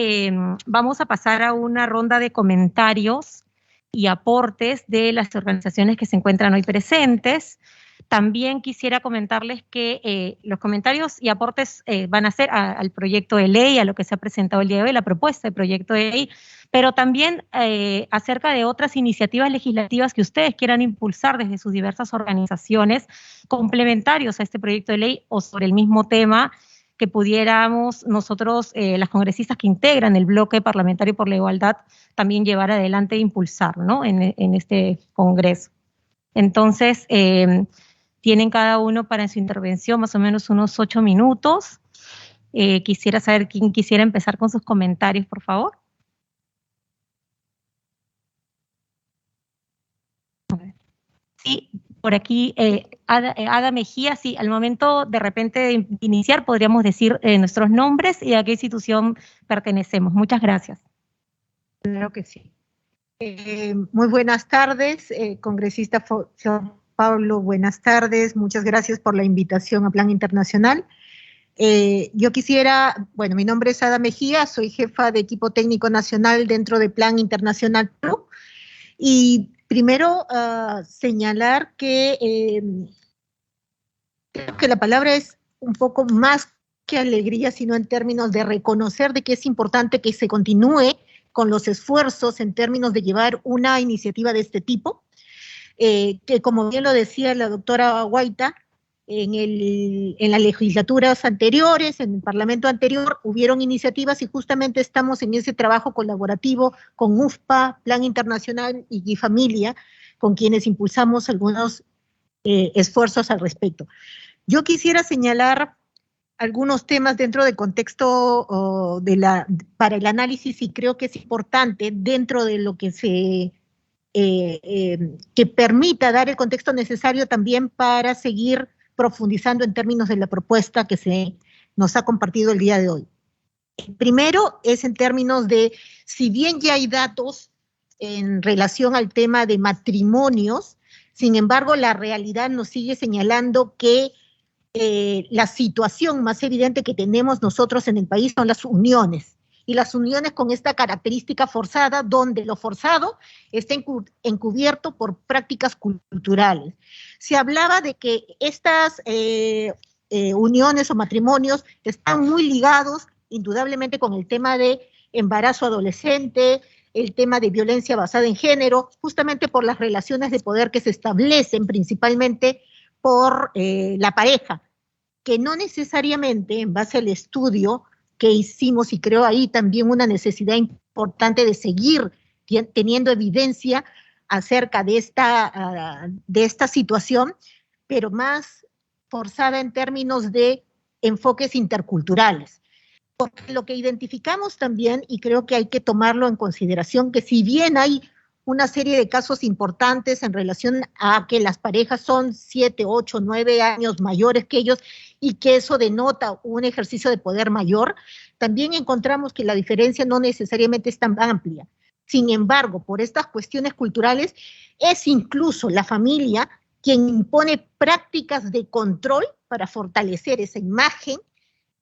vamos a pasar a una ronda de comentarios y aportes de las organizaciones que se encuentran hoy presentes. También quisiera comentarles que los comentarios y aportes van a ser al proyecto de ley, a lo que se ha presentado el día de hoy, la propuesta de proyecto de ley, pero también acerca de otras iniciativas legislativas que ustedes quieran impulsar desde sus diversas organizaciones, complementarios a este proyecto de ley o sobre el mismo tema, que pudiéramos nosotros, las congresistas que integran el bloque parlamentario por la igualdad, también llevar adelante e impulsar, ¿no?, en este congreso. Entonces, tienen cada uno para en su intervención más o menos unos 8 minutos. Quisiera saber quién quisiera empezar con sus comentarios, por favor. Sí, Por aquí, Ada Mejía, sí, al momento de repente de iniciar podríamos decir nuestros nombres y a qué institución pertenecemos. Muchas gracias. Claro que sí. Muy buenas tardes, congresista Pablo, buenas tardes. Muchas gracias por la invitación a Plan Internacional. Yo quisiera, bueno, mi nombre es Ada Mejía, soy jefa de equipo técnico nacional dentro de Plan Internacional Perú. Y primero señalar que creo que la palabra es un poco más que alegría, sino en términos de reconocer de que es importante que se continúe con los esfuerzos en términos de llevar una iniciativa de este tipo, que como bien lo decía la doctora Huayta, en las legislaturas anteriores, en el Parlamento anterior, hubieron iniciativas y justamente estamos en ese trabajo colaborativo con UFPA, Plan Internacional y Familia, con quienes impulsamos algunos esfuerzos al respecto. Yo quisiera señalar algunos temas dentro del contexto para el análisis y creo que es importante dentro de lo que que permita dar el contexto necesario también para seguir profundizando en términos de la propuesta que se nos ha compartido el día de hoy. Primero es en términos de, si bien ya hay datos en relación al tema de matrimonios, sin embargo la realidad nos sigue señalando que la situación más evidente que tenemos nosotros en el país son las uniones, y las uniones con esta característica forzada, donde lo forzado está encubierto por prácticas culturales. Se hablaba de que estas uniones o matrimonios están muy ligados indudablemente con el tema de embarazo adolescente, el tema de violencia basada en género, justamente por las relaciones de poder que se establecen principalmente por la pareja, que no necesariamente en base al estudio que hicimos, y creo ahí también una necesidad importante de seguir teniendo evidencia acerca de esta situación, pero más forzada en términos de enfoques interculturales. Porque lo que identificamos también, y creo que hay que tomarlo en consideración, que si bien hay una serie de casos importantes en relación a que las parejas son 7, 8, 9 años mayores que ellos y que eso denota un ejercicio de poder mayor, también encontramos que la diferencia no necesariamente es tan amplia. Sin embargo, por estas cuestiones culturales, es incluso la familia quien impone prácticas de control para fortalecer esa imagen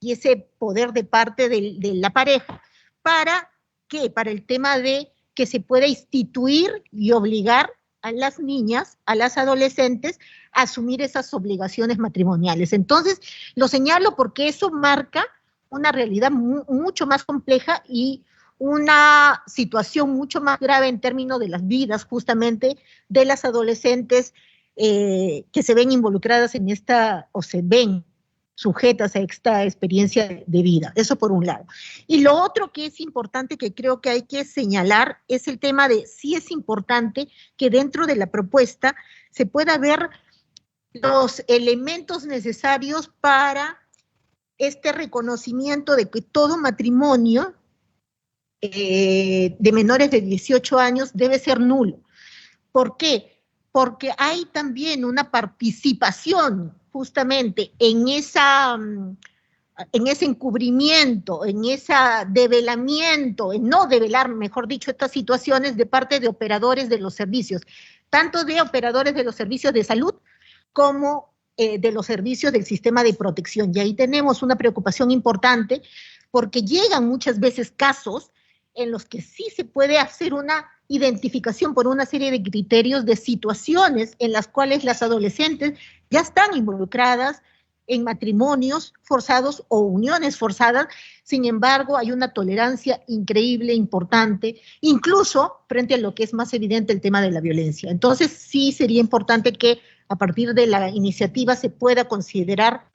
y ese poder de parte de la pareja. ¿Para qué? Para el tema de que se pueda instituir y obligar a las niñas, a las adolescentes, a asumir esas obligaciones matrimoniales. Entonces, lo señalo porque eso marca una realidad mucho más compleja y una situación mucho más grave en términos de las vidas, justamente, de las adolescentes que se ven involucradas en esta, o se ven sujetas a esta experiencia de vida. Eso por un lado. Y lo otro que es importante, que creo que hay que señalar, es el tema de si es importante que dentro de la propuesta se pueda ver los elementos necesarios para este reconocimiento de que todo matrimonio de menores de 18 años debe ser nulo. ¿Por qué? Porque hay también una participación justamente en ese encubrimiento, en ese develamiento, en no develar, mejor dicho, estas situaciones de parte de operadores de los servicios, tanto de operadores de los servicios de salud como de los servicios del sistema de protección. Y ahí tenemos una preocupación importante porque llegan muchas veces casos en los que sí se puede hacer una identificación por una serie de criterios de situaciones en las cuales las adolescentes ya están involucradas en matrimonios forzados o uniones forzadas. Sin embargo, hay una tolerancia increíble, importante, incluso frente a lo que es más evidente el tema de la violencia. Entonces, sí sería importante que a partir de la iniciativa se pueda considerar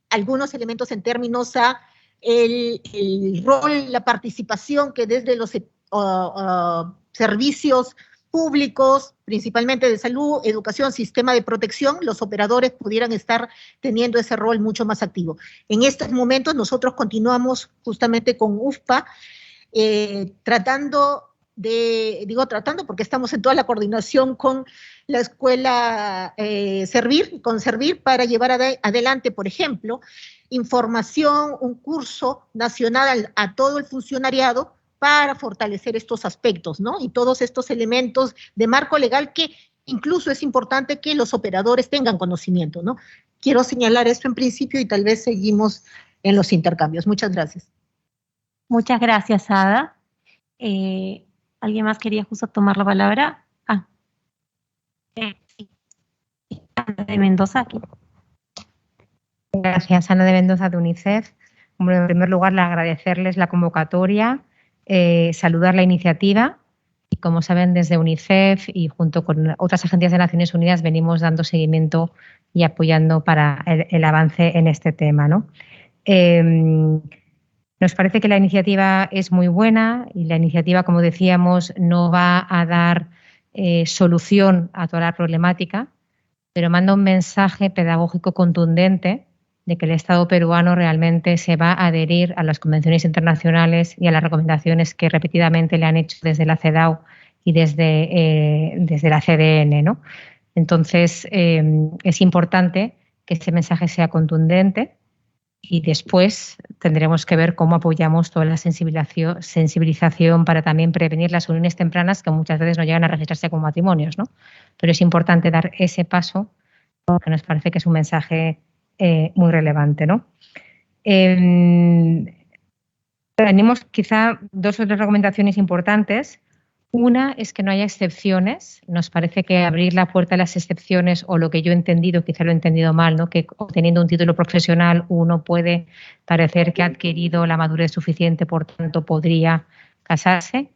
algunos elementos en términos a el rol, la participación que desde los servicios públicos, principalmente de salud, educación, sistema de protección, los operadores pudieran estar teniendo ese rol mucho más activo. En estos momentos nosotros continuamos justamente con UFPA, tratando tratando porque estamos en toda la coordinación con la escuela Servir para llevar adelante, por ejemplo, información, un curso nacional a todo el funcionariado para fortalecer estos aspectos, ¿no? Y todos estos elementos de marco legal que incluso es importante que los operadores tengan conocimiento, ¿no? Quiero señalar esto en principio y tal vez seguimos en los intercambios. Muchas gracias. Muchas gracias, Ada. ¿Alguien más quería justo tomar la palabra? Sí. Ana de Mendoza, aquí. Gracias, Ana de Mendoza, de UNICEF. Bueno, en primer lugar, agradecerles la convocatoria, saludar la iniciativa. Y como saben, desde UNICEF y junto con otras agencias de Naciones Unidas venimos dando seguimiento y apoyando para el avance en este tema, ¿no? Nos parece que la iniciativa es muy buena y la iniciativa, como decíamos, no va a dar solución a toda la problemática, pero manda un mensaje pedagógico contundente de que el Estado peruano realmente se va a adherir a las convenciones internacionales y a las recomendaciones que repetidamente le han hecho desde la CEDAW y desde la CDN, ¿no? Entonces, es importante que ese mensaje sea contundente y después tendremos que ver cómo apoyamos toda la sensibilización para también prevenir las uniones tempranas que muchas veces no llegan a registrarse como matrimonios, ¿no? Pero es importante dar ese paso porque nos parece que es un mensaje muy relevante, ¿no? Tenemos quizá dos o tres recomendaciones importantes. Una es que no haya excepciones. Nos parece que abrir la puerta a las excepciones, o lo que yo he entendido, quizá lo he entendido mal, ¿no? Que obteniendo un título profesional uno puede parecer que ha adquirido la madurez suficiente, por tanto podría casarse.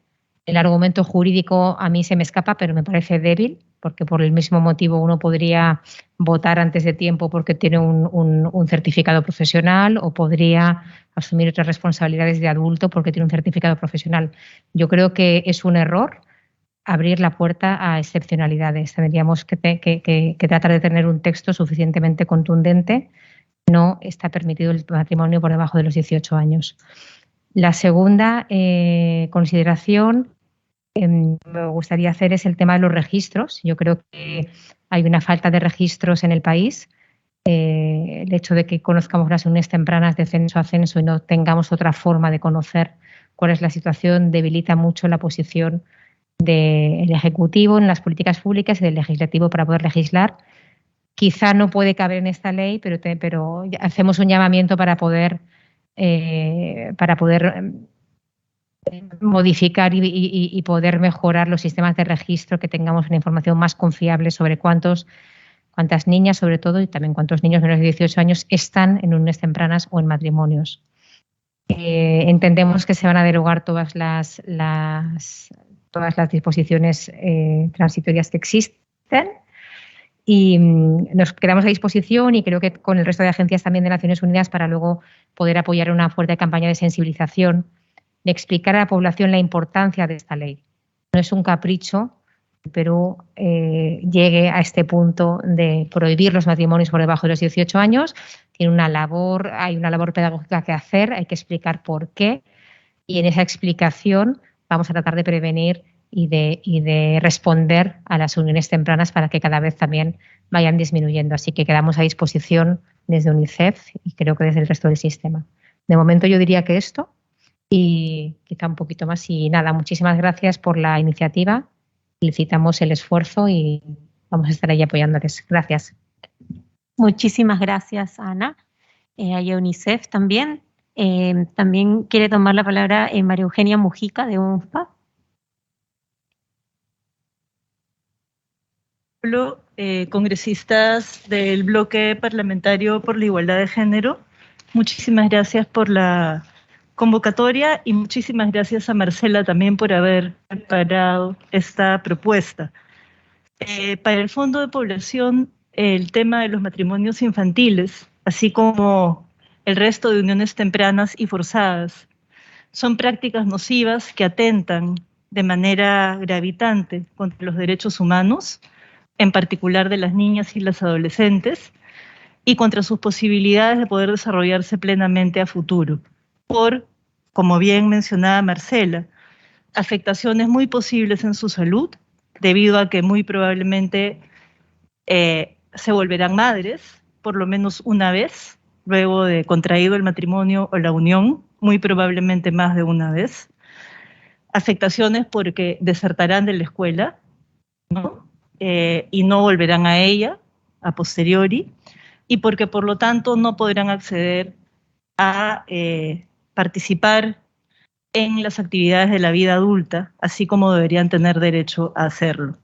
El argumento jurídico a mí se me escapa, pero me parece débil, porque por el mismo motivo uno podría votar antes de tiempo porque tiene un certificado profesional, o podría asumir otras responsabilidades de adulto porque tiene un certificado profesional. Yo creo que es un error abrir la puerta a excepcionalidades. Tendríamos que tratar de tener un texto suficientemente contundente. No está permitido el matrimonio por debajo de los 18 años. La segunda consideración me gustaría hacer es el tema de los registros. Yo creo que hay una falta de registros en el país. El hecho de que conozcamos las uniones tempranas de censo a censo y no tengamos otra forma de conocer cuál es la situación debilita mucho la posición del Ejecutivo en las políticas públicas y del Legislativo para poder legislar. Quizá no puede caber en esta ley, pero hacemos un llamamiento para poder modificar y poder mejorar los sistemas de registro, que tengamos una información más confiable sobre cuántas niñas, sobre todo, y también cuántos niños menores de 18 años están en uniones tempranas o en matrimonios. Entendemos que se van a derogar todas las disposiciones transitorias que existen y nos quedamos a disposición, y creo que con el resto de agencias también de Naciones Unidas, para luego poder apoyar una fuerte campaña de sensibilización, de explicar a la población la importancia de esta ley. No es un capricho que Perú llegue a este punto de prohibir los matrimonios por debajo de los 18 años. Hay una labor pedagógica que hacer, hay que explicar por qué, y en esa explicación vamos a tratar de prevenir y de responder a las uniones tempranas para que cada vez también vayan disminuyendo. Así que quedamos a disposición desde UNICEF y creo que desde el resto del sistema. De momento yo diría que esto, y quizá un poquito más. Y nada, muchísimas gracias por la iniciativa. Felicitamos el esfuerzo y vamos a estar ahí apoyándoles. Gracias. Muchísimas gracias, Ana. A UNICEF también. También quiere tomar la palabra María Eugenia Mujica, de UNFPA. Congresistas del bloque parlamentario por la igualdad de género, muchísimas gracias por la convocatoria y muchísimas gracias a Marcela también por haber preparado esta propuesta. Para el Fondo de Población, el tema de los matrimonios infantiles, así como el resto de uniones tempranas y forzadas, son prácticas nocivas que atentan de manera gravitante contra los derechos humanos, en particular de las niñas y las adolescentes, y contra sus posibilidades de poder desarrollarse plenamente a futuro. Como bien mencionaba Marcela, afectaciones muy posibles en su salud, debido a que muy probablemente se volverán madres por lo menos una vez, luego de contraído el matrimonio o la unión, muy probablemente más de una vez. Afectaciones porque desertarán de la escuela, ¿no? Y no volverán a ella a posteriori, y porque por lo tanto no podrán acceder a participar en las actividades de la vida adulta, así como deberían tener derecho a hacerlo,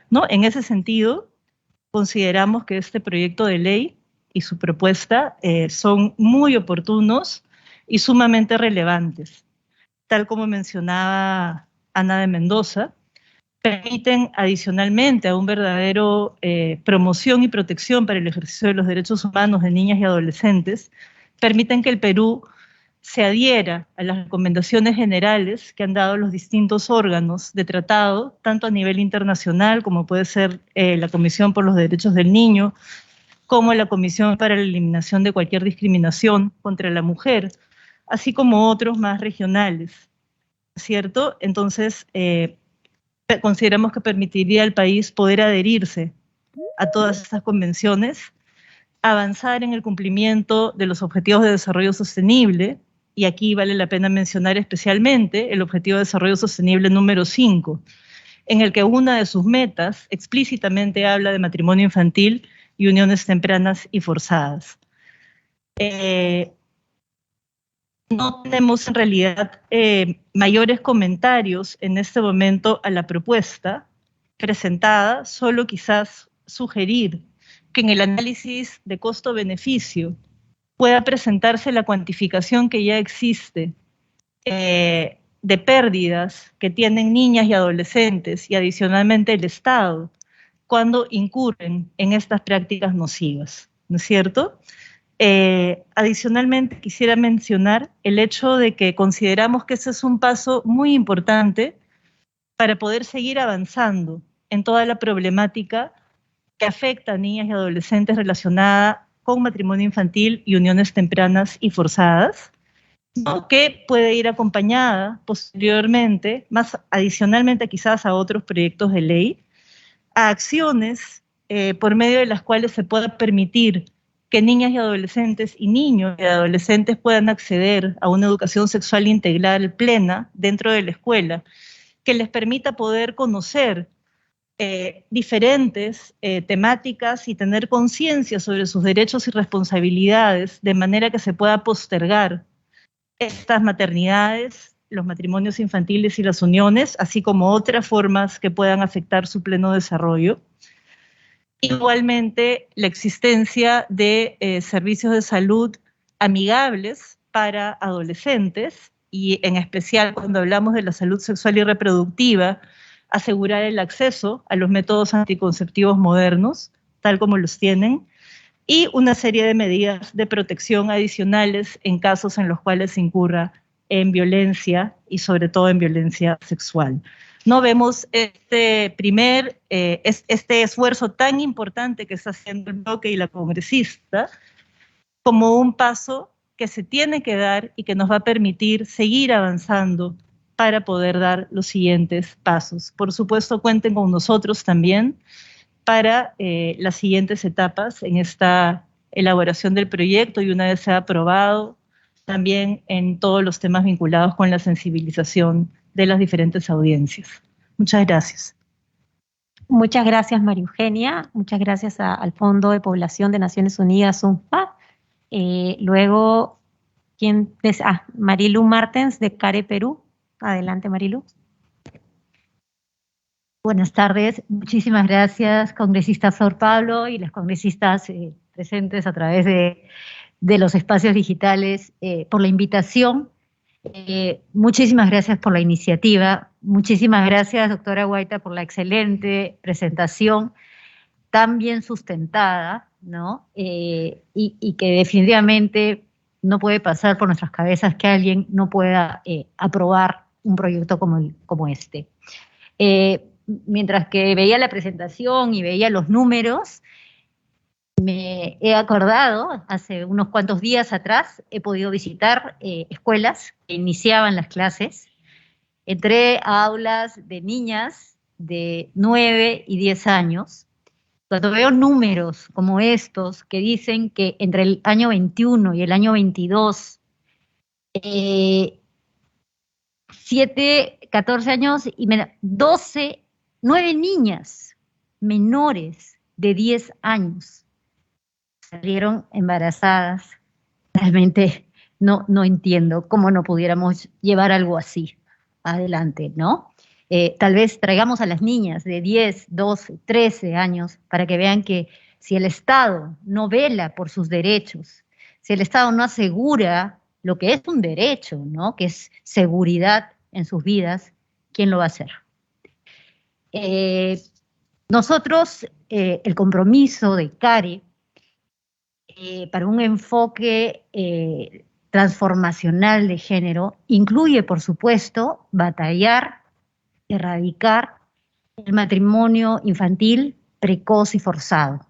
¿no? En ese sentido, consideramos que este proyecto de ley y su propuesta son muy oportunos y sumamente relevantes. Tal como mencionaba Ana de Mendoza, permiten adicionalmente a un verdadero promoción y protección para el ejercicio de los derechos humanos de niñas y adolescentes, permiten que el Perú se adhiera a las recomendaciones generales que han dado los distintos órganos de tratado, tanto a nivel internacional como puede ser la Comisión por los Derechos del Niño, como la Comisión para la Eliminación de Cualquier Discriminación contra la Mujer, así como otros más regionales, ¿cierto? Entonces, consideramos que permitiría al país poder adherirse a todas estas convenciones, avanzar en el cumplimiento de los Objetivos de Desarrollo Sostenible, y aquí vale la pena mencionar especialmente el Objetivo de Desarrollo Sostenible número 5, en el que una de sus metas explícitamente habla de matrimonio infantil y uniones tempranas y forzadas. No tenemos en realidad mayores comentarios en este momento a la propuesta presentada, solo quizás sugerir que en el análisis de costo-beneficio pueda presentarse la cuantificación que ya existe de pérdidas que tienen niñas y adolescentes y adicionalmente el Estado cuando incurren en estas prácticas nocivas, ¿no es cierto? Adicionalmente quisiera mencionar el hecho de que consideramos que ese es un paso muy importante para poder seguir avanzando en toda la problemática que afecta a niñas y adolescentes relacionada con matrimonio infantil y uniones tempranas y forzadas, ¿no? Que puede ir acompañada posteriormente, más adicionalmente quizás a otros proyectos de ley, a acciones por medio de las cuales se pueda permitir que niñas y adolescentes y niños y adolescentes puedan acceder a una educación sexual integral plena dentro de la escuela, que les permita poder conocer diferentes temáticas y tener conciencia sobre sus derechos y responsabilidades, de manera que se pueda postergar estas maternidades, los matrimonios infantiles y las uniones, así como otras formas que puedan afectar su pleno desarrollo. Igualmente, la existencia de servicios de salud amigables para adolescentes, y en especial cuando hablamos de la salud sexual y reproductiva, asegurar el acceso a los métodos anticonceptivos modernos, tal como los tienen, y una serie de medidas de protección adicionales en casos en los cuales se incurra en violencia y sobre todo en violencia sexual. No vemos este esfuerzo tan importante que está haciendo el bloque y la congresista como un paso que se tiene que dar y que nos va a permitir seguir avanzando para poder dar los siguientes pasos. Por supuesto, cuenten con nosotros también para las siguientes etapas en esta elaboración del proyecto, y una vez sea aprobado, también en todos los temas vinculados con la sensibilización de las diferentes audiencias. Muchas gracias. Muchas gracias, María Eugenia. Muchas gracias al Fondo de Población de Naciones Unidas, UNFPA. Luego, Marilu Martens, de CARE Perú. Adelante, Marilu. Buenas tardes. Muchísimas gracias, congresista Flor Pablo y las congresistas presentes a través de los espacios digitales, por la invitación. Muchísimas gracias por la iniciativa. Muchísimas gracias, doctora Guaita, por la excelente presentación, tan bien sustentada, ¿no? Y que definitivamente no puede pasar por nuestras cabezas que alguien no pueda aprobar un proyecto como este. Mientras que veía la presentación y veía los números, me he acordado, hace unos cuantos días atrás, he podido visitar escuelas que iniciaban las clases, entré a aulas de niñas de 9 y 10 años. Cuando veo números como estos que dicen que entre el año 21 y el año 22, 7, 14 años y 12, 9 niñas menores de 10 años salieron embarazadas. Realmente no entiendo cómo no pudiéramos llevar algo así adelante, ¿no? Tal vez traigamos a las niñas de 10, 12, 13 años para que vean que si el Estado no vela por sus derechos, si el Estado no asegura lo que es un derecho, ¿no? Que es seguridad en sus vidas, ¿quién lo va a hacer? Nosotros, el compromiso de CARE para un enfoque transformacional de género incluye, por supuesto, batallar, erradicar el matrimonio infantil precoz y forzado.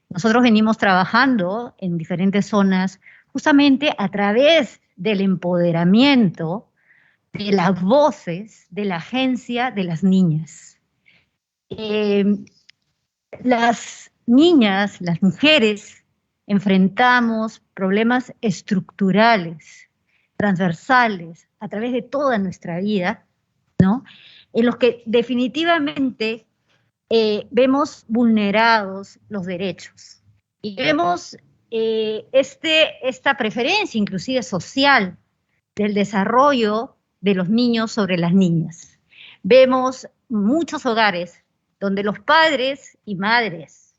Nosotros venimos trabajando en diferentes zonas justamente a través del empoderamiento de las voces de la agencia de las niñas. Las niñas, las mujeres, enfrentamos problemas estructurales, transversales, a través de toda nuestra vida, ¿no? En los que definitivamente vemos vulnerados los derechos. Y vemos esta preferencia inclusive social del desarrollo de los niños sobre las niñas. Vemos muchos hogares donde los padres y madres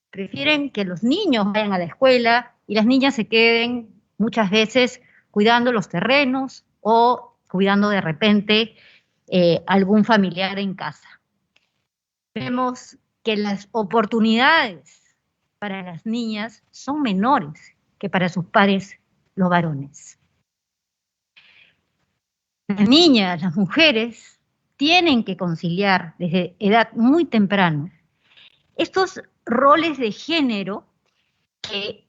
prefieren que los niños vayan a la escuela y las niñas se queden muchas veces cuidando los terrenos o cuidando de repente algún familiar en casa. Vemos que las oportunidades para las niñas son menores que para sus pares, los varones. Las niñas, las mujeres, tienen que conciliar desde edad muy temprana estos roles de género que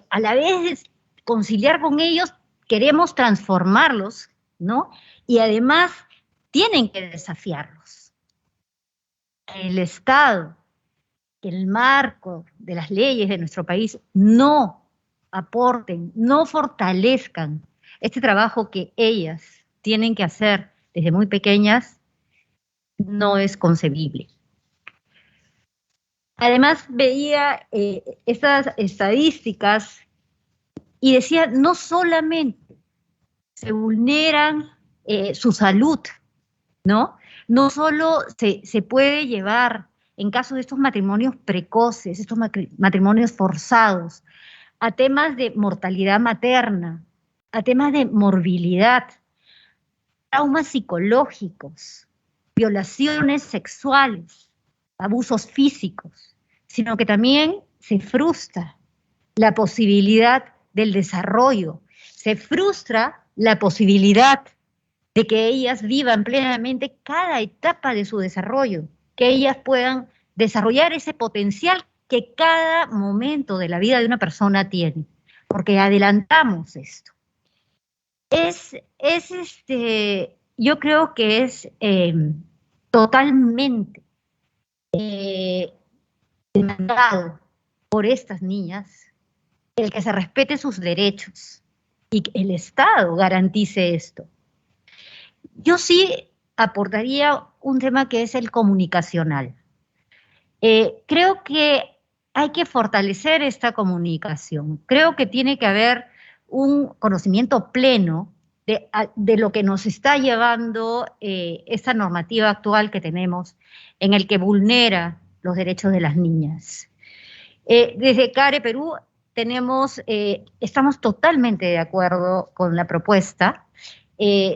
a la vez de conciliar con ellos queremos transformarlos, ¿no? Y además tienen que desafiarlos. El Estado, el marco de las leyes de nuestro país no aporten, no fortalezcan este trabajo que ellas tienen que hacer desde muy pequeñas, no es concebible. Además veía estas estadísticas y decía, no solamente se vulneran su salud, ¿no? No solo se puede llevar, en caso de estos matrimonios precoces, estos matrimonios forzados, a temas de mortalidad materna, a temas de morbilidad, traumas psicológicos, violaciones sexuales, abusos físicos, sino que también se frustra la posibilidad del desarrollo, se frustra la posibilidad de que ellas vivan plenamente cada etapa de su desarrollo, que ellas puedan desarrollar ese potencial que cada momento de la vida de una persona tiene, porque adelantamos esto. Yo creo que es totalmente demandado por estas niñas el que se respete sus derechos y que el Estado garantice esto. Yo sí aportaría un tema que es el comunicacional. Creo que hay que fortalecer esta comunicación. Creo que tiene que haber un conocimiento pleno de lo que nos está llevando esta normativa actual que tenemos, en el que vulnera los derechos de las niñas. Desde CARE Perú estamos totalmente de acuerdo con la propuesta.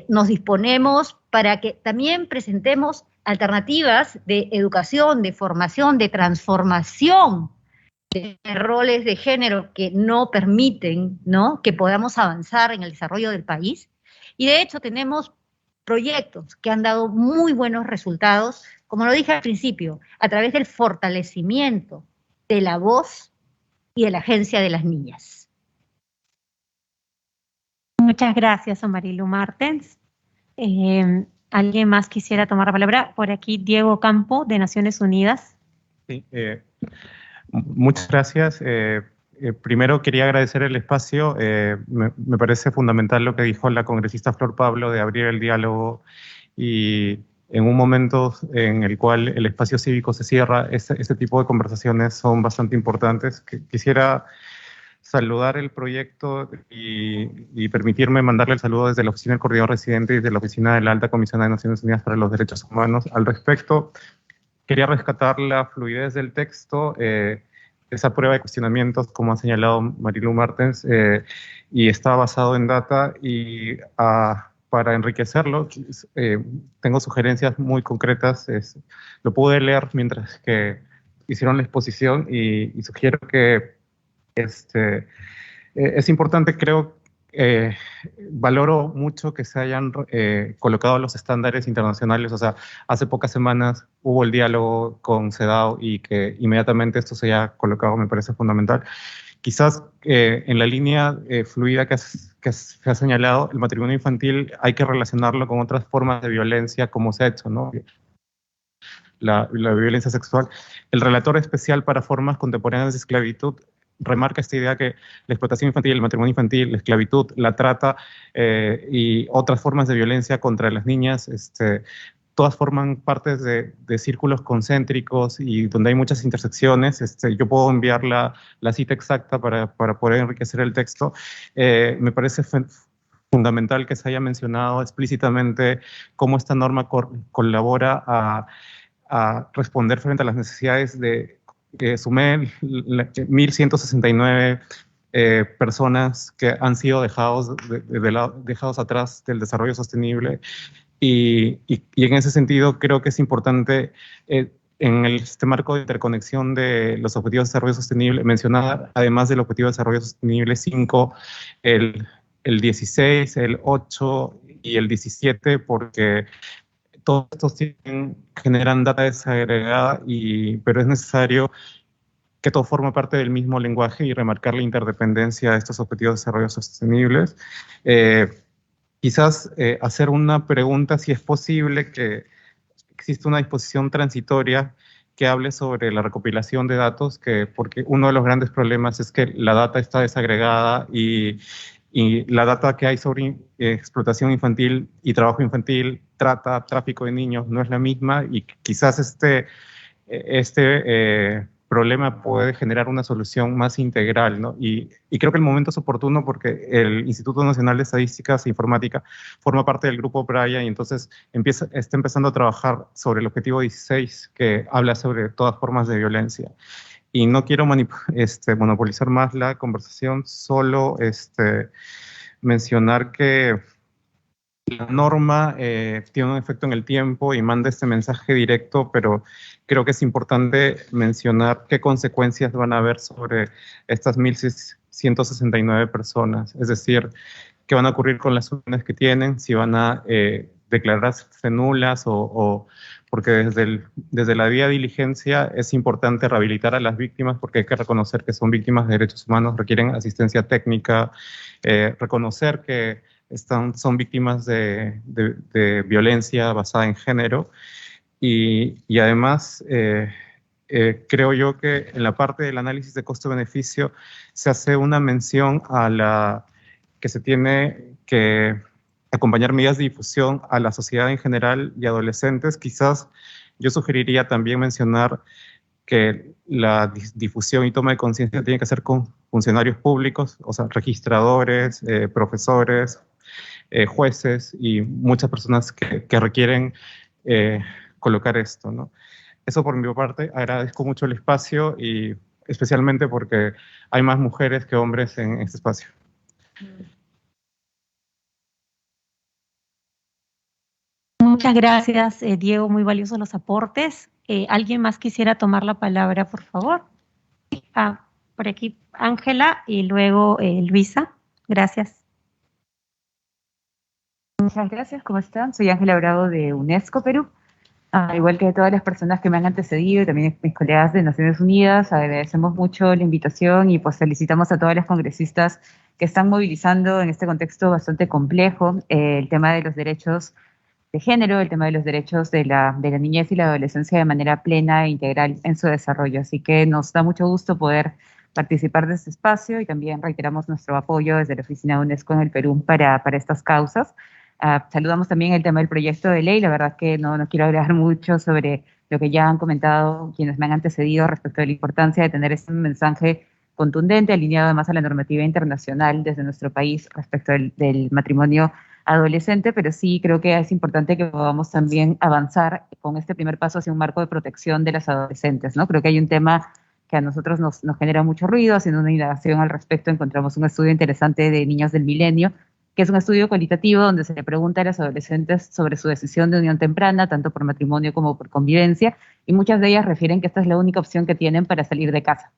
Nos disponemos para que también presentemos alternativas de educación, de formación, de transformación de roles de género que no permiten, ¿no?, que podamos avanzar en el desarrollo del país. Y de hecho tenemos proyectos que han dado muy buenos resultados, como lo dije al principio, a través del fortalecimiento de la voz y de la agencia de las niñas. Muchas gracias, Marilu Martens. ¿Alguien más quisiera tomar la palabra? Por aquí, Diego Campo, de Naciones Unidas. Sí, muchas gracias. Primero quería agradecer el espacio. Me parece fundamental lo que dijo la congresista Flor Pablo de abrir el diálogo, y en un momento en el cual el espacio cívico se cierra, este tipo de conversaciones son bastante importantes. Quisiera saludar el proyecto y permitirme mandarle el saludo desde la Oficina del Coordinador Residente y desde la Oficina de la Alta Comisionada de Naciones Unidas para los Derechos Humanos. Al respecto, quería rescatar la fluidez del texto, esa prueba de cuestionamientos, como ha señalado Marilu Martens, y está basado en data, y para enriquecerlo, tengo sugerencias muy concretas. Lo pude leer mientras que hicieron la exposición, y sugiero que es importante, creo, valoro mucho que se hayan colocado los estándares internacionales. O sea, hace pocas semanas hubo el diálogo con CEDAW, y que inmediatamente esto se haya colocado me parece fundamental. Quizás en la línea fluida que se ha señalado, el matrimonio infantil hay que relacionarlo con otras formas de violencia, como se ha hecho, ¿no? La violencia sexual. El relator especial para formas contemporáneas de esclavitud remarca esta idea que la explotación infantil, el matrimonio infantil, la esclavitud, la trata y otras formas de violencia contra las niñas, todas forman parte de círculos concéntricos y donde hay muchas intersecciones. Yo puedo enviar la cita exacta para poder enriquecer el texto. Me parece fundamental que se haya mencionado explícitamente cómo esta norma colabora a responder frente a las necesidades de sumé 1.169 personas que han sido dejados atrás del desarrollo sostenible, y en ese sentido creo que es importante en este marco de interconexión de los objetivos de desarrollo sostenible mencionar, además del objetivo de desarrollo sostenible 5, el 16, el 8 y el 17, porque todos estos generan data desagregada, pero es necesario que todo forma parte del mismo lenguaje y remarcar la interdependencia de estos objetivos de desarrollo sostenibles. Quizás hacer una pregunta, si es posible que exista una disposición transitoria que hable sobre la recopilación de datos, porque uno de los grandes problemas es que la data está desagregada, y la data que hay sobre explotación infantil y trabajo infantil, tráfico de niños, no es la misma, y quizás este problema puede generar una solución más integral, ¿no? Y creo que el momento es oportuno porque el Instituto Nacional de Estadísticas e Informática forma parte del grupo PRAIA, y entonces está empezando a trabajar sobre el objetivo 16, que habla sobre todas formas de violencia. Y no quiero monopolizar más la conversación, solo mencionar que la norma tiene un efecto en el tiempo y manda este mensaje directo, pero creo que es importante mencionar qué consecuencias van a haber sobre estas 1.169 personas. Es decir, qué van a ocurrir con las unidades que tienen, si van a declararse nulas, porque desde la vía de diligencia es importante rehabilitar a las víctimas, porque hay que reconocer que son víctimas de derechos humanos, requieren asistencia técnica, reconocer que son víctimas de violencia basada en género, y además creo yo que en la parte del análisis de costo-beneficio se hace una mención a que se tiene que acompañar medidas de difusión a la sociedad en general y adolescentes. Quizás yo sugeriría también mencionar que la difusión y toma de conciencia tiene que ser con funcionarios públicos, o sea, registradores, profesores, jueces y muchas personas que requieren colocar esto, ¿no? Eso por mi parte. Agradezco mucho el espacio, y especialmente porque hay más mujeres que hombres en este espacio. Muchas gracias, Diego, muy valiosos los aportes. ¿Alguien más quisiera tomar la palabra, por favor? Por aquí, Ángela, y luego Luisa. Gracias. Muchas gracias, ¿cómo están? Soy Ángela Bravo de UNESCO Perú. Igual que todas las personas que me han antecedido y también mis colegas de Naciones Unidas, agradecemos mucho la invitación, y pues felicitamos a todas las congresistas que están movilizando en este contexto bastante complejo el tema de los derechos género, el tema de los derechos de la niñez y la adolescencia de manera plena e integral en su desarrollo. Así que nos da mucho gusto poder participar de este espacio y también reiteramos nuestro apoyo desde la Oficina de UNESCO en el Perú para estas causas. Saludamos también el tema del proyecto de ley. La verdad que no quiero hablar mucho sobre lo que ya han comentado quienes me han antecedido respecto de la importancia de tener este mensaje contundente, alineado además a la normativa internacional desde nuestro país respecto del matrimonio adolescente, pero sí creo que es importante que podamos también avanzar con este primer paso hacia un marco de protección de las adolescentes, ¿no? Creo que hay un tema que a nosotros nos genera mucho ruido. Haciendo una indagación al respecto encontramos un estudio interesante de Niños del Milenio, que es un estudio cualitativo donde se le pregunta a las adolescentes sobre su decisión de unión temprana, tanto por matrimonio como por convivencia, y muchas de ellas refieren que esta es la única opción que tienen para salir de casa,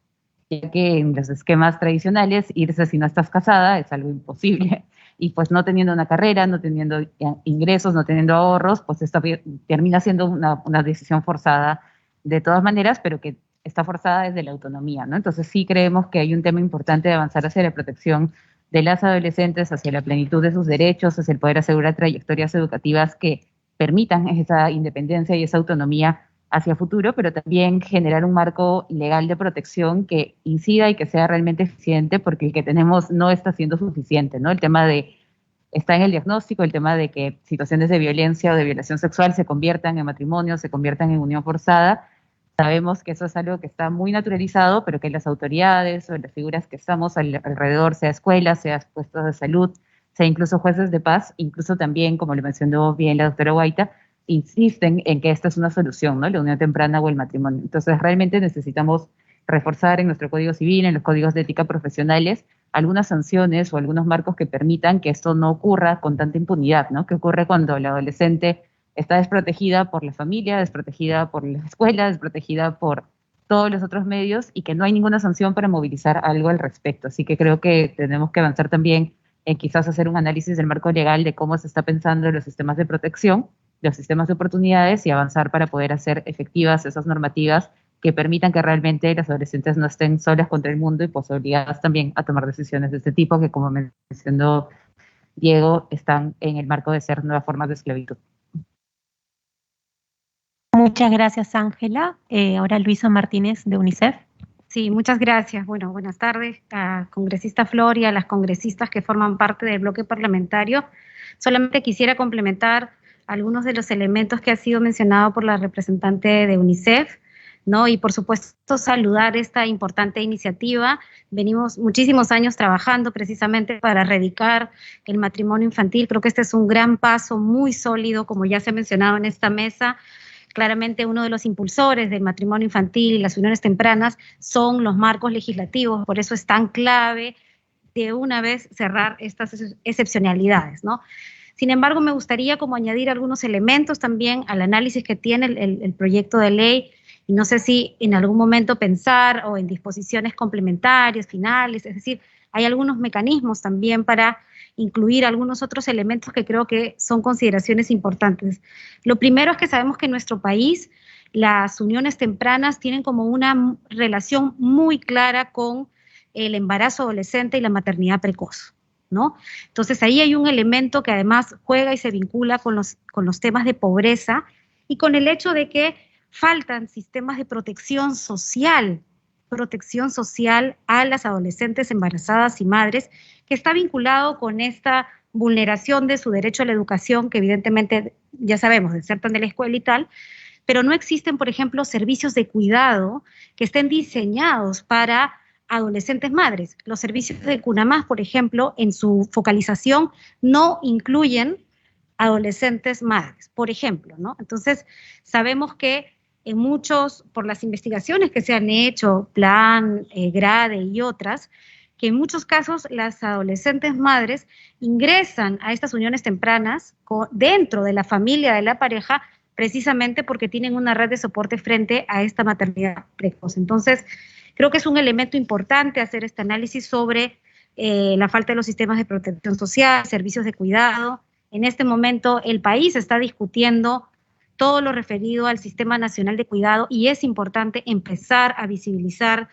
ya que en los esquemas tradicionales irse si no estás casada es algo imposible, y pues no teniendo una carrera, no teniendo ingresos, no teniendo ahorros, pues esto termina siendo una decisión forzada de todas maneras, pero que está forzada desde la autonomía, ¿no? Entonces sí creemos que hay un tema importante de avanzar hacia la protección de las adolescentes, hacia la plenitud de sus derechos, hacia el poder asegurar trayectorias educativas que permitan esa independencia y esa autonomía hacia futuro, pero también generar un marco legal de protección que incida y que sea realmente eficiente, porque el que tenemos no está siendo suficiente, ¿no? El tema está en el diagnóstico, el tema de que situaciones de violencia o de violación sexual se conviertan en matrimonio, se conviertan en unión forzada. Sabemos que eso es algo que está muy naturalizado, pero que las autoridades o las figuras que estamos alrededor, sea escuelas, sea puestos de salud, sea incluso jueces de paz, incluso también, como le mencionó bien la doctora Guaita, insisten en que esta es una solución, ¿no? La unión temprana o el matrimonio. Entonces, realmente necesitamos reforzar en nuestro Código Civil, en los códigos de ética profesionales, algunas sanciones o algunos marcos que permitan que esto no ocurra con tanta impunidad, ¿no? ¿Qué ocurre cuando la adolescente está desprotegida por la familia, desprotegida por la escuela, desprotegida por todos los otros medios y que no hay ninguna sanción para movilizar algo al respecto? Así que creo que tenemos que avanzar también en quizás hacer un análisis del marco legal de cómo se está pensando en los sistemas de protección, los sistemas de oportunidades, y avanzar para poder hacer efectivas esas normativas que permitan que realmente las adolescentes no estén solas contra el mundo y pues obligadas también a tomar decisiones de este tipo que, como mencionó Diego, están en el marco de ser nuevas formas de esclavitud. Muchas gracias, Ángela. Ahora Luisa Martínez, de UNICEF. Sí, muchas gracias. Bueno, buenas tardes a congresista Flor y a las congresistas que forman parte del bloque parlamentario. Solamente quisiera complementar algunos de los elementos que ha sido mencionado por la representante de UNICEF, ¿no? Y por supuesto saludar esta importante iniciativa. Venimos muchísimos años trabajando precisamente para erradicar el matrimonio infantil. Creo que este es un gran paso muy sólido, como ya se ha mencionado en esta mesa. Claramente uno de los impulsores del matrimonio infantil y las uniones tempranas son los marcos legislativos, por eso es tan clave de una vez cerrar estas excepcionalidades, ¿no? Sin embargo, me gustaría como añadir algunos elementos también al análisis que tiene el proyecto de ley, y no sé si en algún momento pensar o en disposiciones complementarias, finales, es decir, hay algunos mecanismos también para incluir algunos otros elementos que creo que son consideraciones importantes. Lo primero es que sabemos que en nuestro país las uniones tempranas tienen como una relación muy clara con el embarazo adolescente y la maternidad precoz, ¿no? Entonces ahí hay un elemento que además juega y se vincula con los temas de pobreza y con el hecho de que faltan sistemas de protección social a las adolescentes embarazadas y madres, que está vinculado con esta vulneración de su derecho a la educación, que evidentemente ya sabemos, desertan de la escuela y tal, pero no existen, por ejemplo, servicios de cuidado que estén diseñados para adolescentes madres. Los servicios de CUNAMAS, por ejemplo, en su focalización no incluyen adolescentes madres, por ejemplo, ¿no? Entonces, sabemos que en muchos, por las investigaciones que se han hecho, Plan, GRADE y otras, que en muchos casos las adolescentes madres ingresan a estas uniones tempranas dentro de la familia de la pareja, precisamente porque tienen una red de soporte frente a esta maternidad precoz. Entonces, creo que es un elemento importante hacer este análisis sobre la falta de los sistemas de protección social, servicios de cuidado. En este momento el país está discutiendo todo lo referido al Sistema Nacional de Cuidado y es importante empezar a visibilizar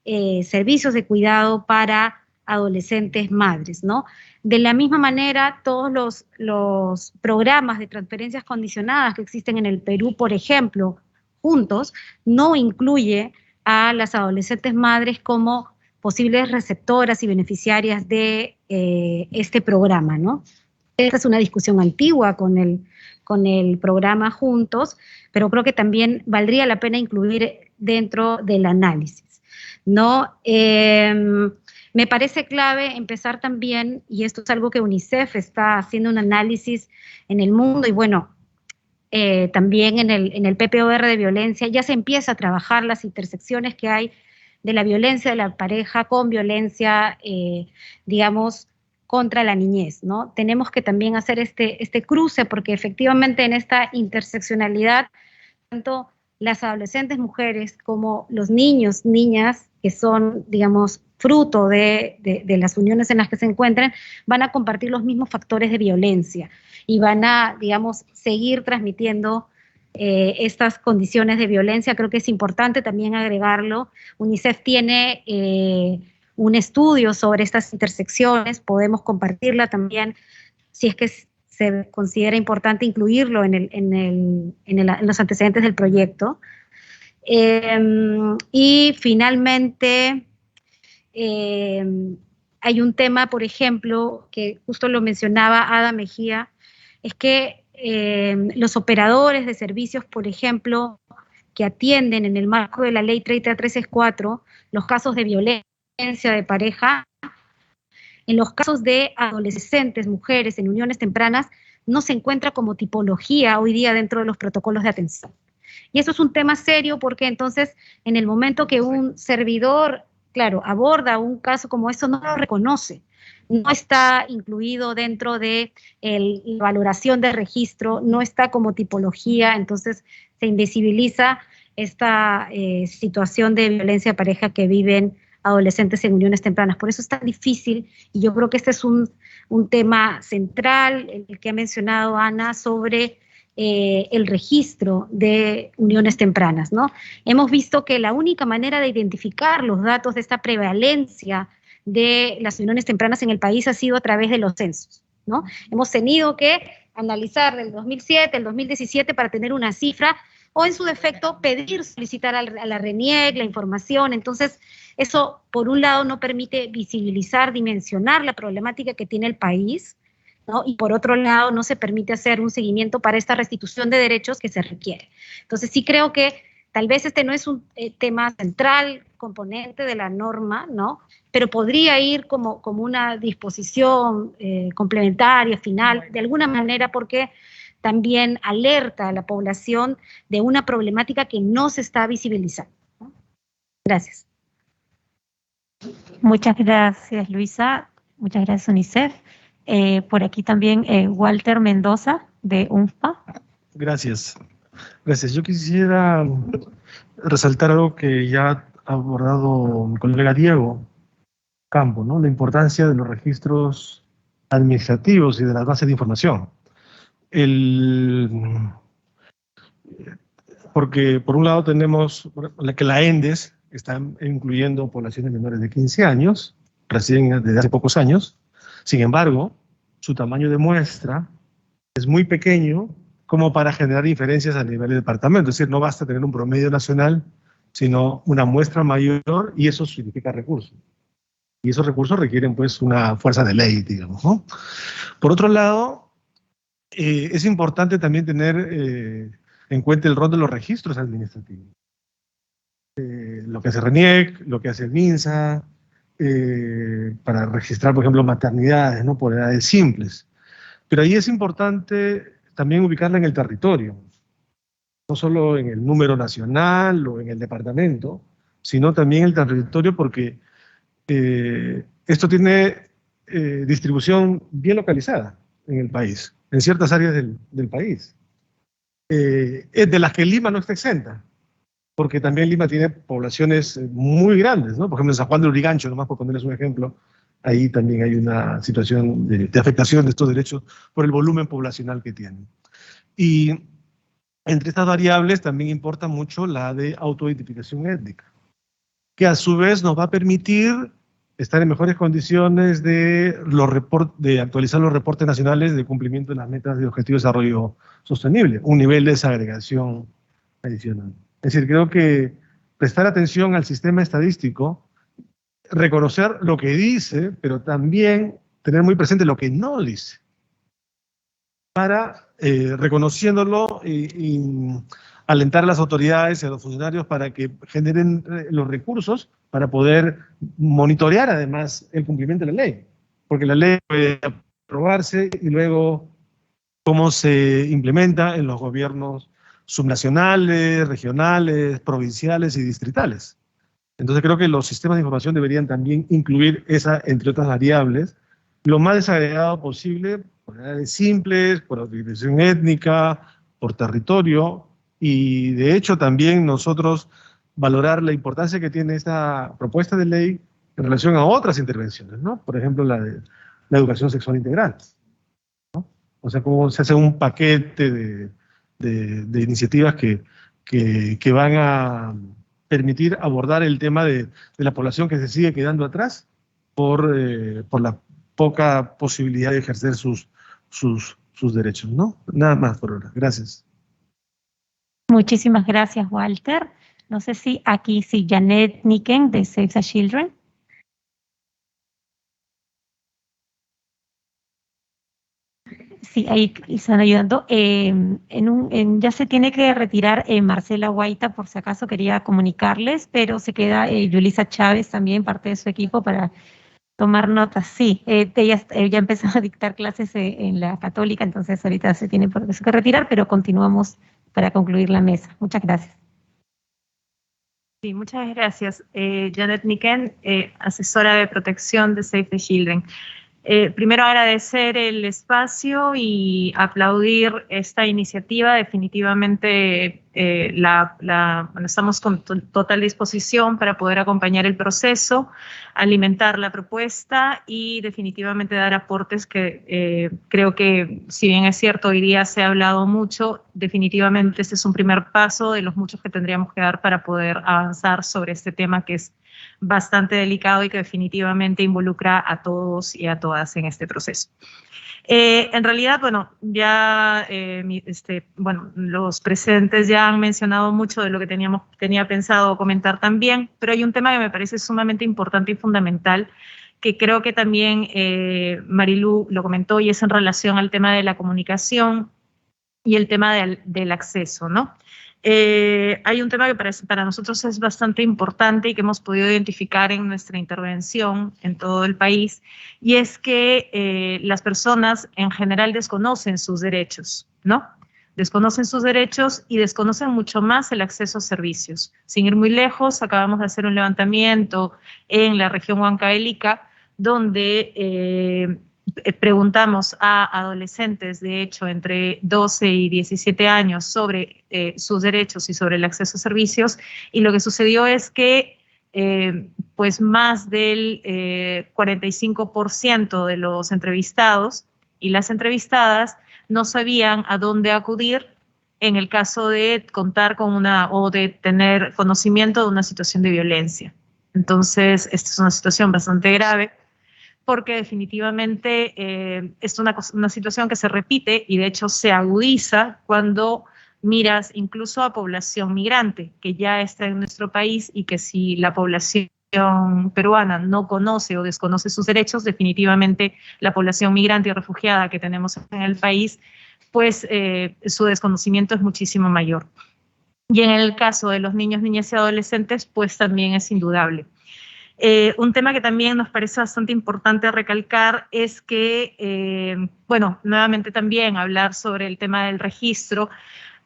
servicios de cuidado para adolescentes madres, ¿no? De la misma manera, todos los programas de transferencias condicionadas que existen en el Perú, por ejemplo, Juntos, no incluye a las adolescentes madres como posibles receptoras y beneficiarias de este programa, ¿no? Esta es una discusión antigua con el programa Juntos, pero creo que también valdría la pena incluir dentro del análisis, ¿no? Me parece clave empezar también, y esto es algo que UNICEF está haciendo un análisis en el mundo, y bueno, también en el PPOR de violencia ya se empieza a trabajar las intersecciones que hay de la violencia de la pareja con violencia, digamos, contra la niñez, ¿no? Tenemos que también hacer este cruce, porque efectivamente en esta interseccionalidad, tanto las adolescentes mujeres como los niños, niñas, que son, digamos, fruto de las uniones en las que se encuentran, van a compartir los mismos factores de violencia y van a, digamos, seguir transmitiendo estas condiciones de violencia. Creo que es importante también agregarlo. UNICEF tiene un estudio sobre estas intersecciones, podemos compartirla también, si es que se considera importante incluirlo en los antecedentes del proyecto. Y finalmente, hay un tema, por ejemplo, que justo lo mencionaba Ada Mejía, es que los operadores de servicios, por ejemplo, que atienden en el marco de la ley 30364 los casos de violencia de pareja, en los casos de adolescentes, mujeres en uniones tempranas, no se encuentra como tipología hoy día dentro de los protocolos de atención. Y eso es un tema serio porque entonces en el momento que un servidor, claro, aborda un caso como eso, no lo reconoce, no está incluido dentro de la valoración de registro, no está como tipología, entonces se invisibiliza esta situación de violencia de pareja que viven adolescentes en uniones tempranas. Por eso es tan difícil, y yo creo que este es un tema central, el que ha mencionado Ana, sobre el registro de uniones tempranas, ¿no? Hemos visto que la única manera de identificar los datos de esta prevalencia de las uniones tempranas en el país ha sido a través de los censos, ¿no? Hemos tenido que analizar del 2007 al 2017 para tener una cifra, o en su defecto solicitar a la RENIEC la información. Entonces, eso por un lado no permite visibilizar, dimensionar la problemática que tiene el país, ¿no? Y por otro lado no se permite hacer un seguimiento para esta restitución de derechos que se requiere. Entonces sí creo que tal vez este no es un tema central, componente de la norma, ¿no? Pero podría ir como una disposición complementaria, final, de alguna manera, porque también alerta a la población de una problemática que no se está visibilizando, ¿no? Gracias. Muchas gracias, Luisa. Muchas gracias, UNICEF. Por aquí también Walter Mendoza, de UNFPA. Gracias. Gracias. Yo quisiera resaltar algo que ya ha abordado mi colega Diego Campo, ¿no? La importancia de los registros administrativos y de las bases de información. Porque por un lado tenemos que la ENDES está incluyendo poblaciones menores de 15 años, recién desde hace pocos años. Sin embargo, su tamaño de muestra es muy pequeño como para generar diferencias a nivel de departamento. Es decir, no basta tener un promedio nacional, sino una muestra mayor, y eso significa recursos. Y esos recursos requieren pues una fuerza de ley, digamos, ¿no? Por otro lado, es importante también tener en cuenta el rol de los registros administrativos. Lo que hace RENIEC, lo que hace el MINSA, para registrar, por ejemplo, maternidades, ¿no? Por edades simples. Pero ahí es importante también ubicarla en el territorio, no solo en el número nacional o en el departamento, sino también en el territorio, porque esto tiene distribución bien localizada en el país, en ciertas áreas del país, de las que Lima no está exenta, porque también Lima tiene poblaciones muy grandes, ¿no? Por ejemplo, en San Juan de Lurigancho, nomás por ponerles un ejemplo, ahí también hay una situación de afectación de estos derechos por el volumen poblacional que tienen. Y entre estas variables también importa mucho la de autoidentificación étnica, que a su vez nos va a permitir estar en mejores condiciones de actualizar los reportes nacionales de cumplimiento de las metas de Objetivo de Desarrollo Sostenible, un nivel de desagregación adicional. Es decir, creo que prestar atención al sistema estadístico, reconocer lo que dice, pero también tener muy presente lo que no dice, para, reconociéndolo y alentar a las autoridades y a los funcionarios para que generen los recursos para poder monitorear además el cumplimiento de la ley, porque la ley puede aprobarse y luego cómo se implementa en los gobiernos subnacionales, regionales, provinciales y distritales. Entonces creo que los sistemas de información deberían también incluir esa, entre otras variables, lo más desagregado posible, por edades simples, por organización étnica, por territorio, y de hecho también nosotros valorar la importancia que tiene esta propuesta de ley en relación a otras intervenciones, ¿no? Por ejemplo, la de la educación sexual integral, ¿no? O sea, cómo se hace un paquete de iniciativas que van a permitir abordar el tema de la población que se sigue quedando atrás por la poca posibilidad de ejercer sus derechos, ¿no? Nada más por ahora. Gracias. Muchísimas gracias, Walter. No sé si aquí, sí, Janet Niken, de Save the Children. Sí, ahí están ayudando. Ya se tiene que retirar Marcela Guaita, por si acaso quería comunicarles, pero se queda Yulisa Chávez también, parte de su equipo, para tomar notas. Sí, ella empezó a dictar clases en la Católica, entonces ahorita se tiene por eso que retirar, pero continuamos para concluir la mesa. Muchas gracias. Sí, muchas gracias. Janet Niken, asesora de protección de Save the Children. Primero agradecer el espacio y aplaudir esta iniciativa. Definitivamente estamos con total disposición para poder acompañar el proceso, alimentar la propuesta y definitivamente dar aportes que creo que, si bien es cierto, hoy día se ha hablado mucho, definitivamente este es un primer paso de los muchos que tendríamos que dar para poder avanzar sobre este tema que es bastante delicado y que definitivamente involucra a todos y a todas en este proceso. En realidad, bueno, ya los presentes ya han mencionado mucho de lo que tenía pensado comentar también, pero hay un tema que me parece sumamente importante y fundamental, que creo que también Marilu lo comentó, y es en relación al tema de la comunicación y el tema del acceso, ¿no? Hay un tema que para nosotros es bastante importante y que hemos podido identificar en nuestra intervención en todo el país, y es que las personas en general desconocen sus derechos, ¿no? Desconocen sus derechos y desconocen mucho más el acceso a servicios. Sin ir muy lejos, acabamos de hacer un levantamiento en la región huancavelica, donde preguntamos a adolescentes, de hecho, entre 12 y 17 años sobre sus derechos y sobre el acceso a servicios, y lo que sucedió es que pues más del 45% de los entrevistados y las entrevistadas no sabían a dónde acudir en el caso de contar con o de tener conocimiento de una situación de violencia. Entonces, esta es una situación bastante grave, porque definitivamente es una situación que se repite y de hecho se agudiza cuando miras incluso a población migrante que ya está en nuestro país, y que si la población peruana no conoce o desconoce sus derechos, definitivamente la población migrante y refugiada que tenemos en el país, pues su desconocimiento es muchísimo mayor. Y en el caso de los niños, niñas y adolescentes, pues también es indudable. Un tema que también nos parece bastante importante recalcar es que, bueno, nuevamente también hablar sobre el tema del registro,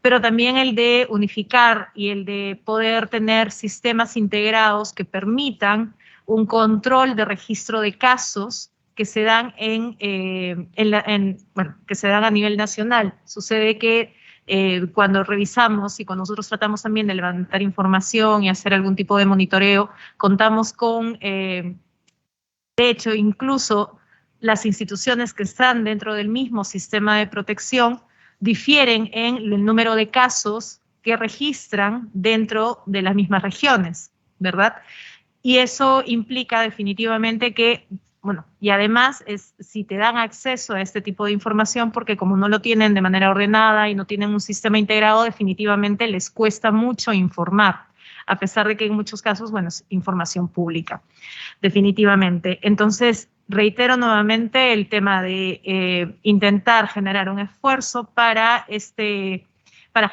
pero también el de unificar y el de poder tener sistemas integrados que permitan un control de registro de casos que se dan que se dan a nivel nacional. Sucede que cuando revisamos y cuando nosotros tratamos también de levantar información y hacer algún tipo de monitoreo, contamos con, de hecho, incluso las instituciones que están dentro del mismo sistema de protección difieren en el número de casos que registran dentro de las mismas regiones, ¿verdad? Y eso implica definitivamente que, bueno, y además si te dan acceso a este tipo de información, porque como no lo tienen de manera ordenada y no tienen un sistema integrado, definitivamente les cuesta mucho informar, a pesar de que en muchos casos, bueno, es información pública, definitivamente. Entonces, reitero nuevamente el tema de intentar generar un esfuerzo para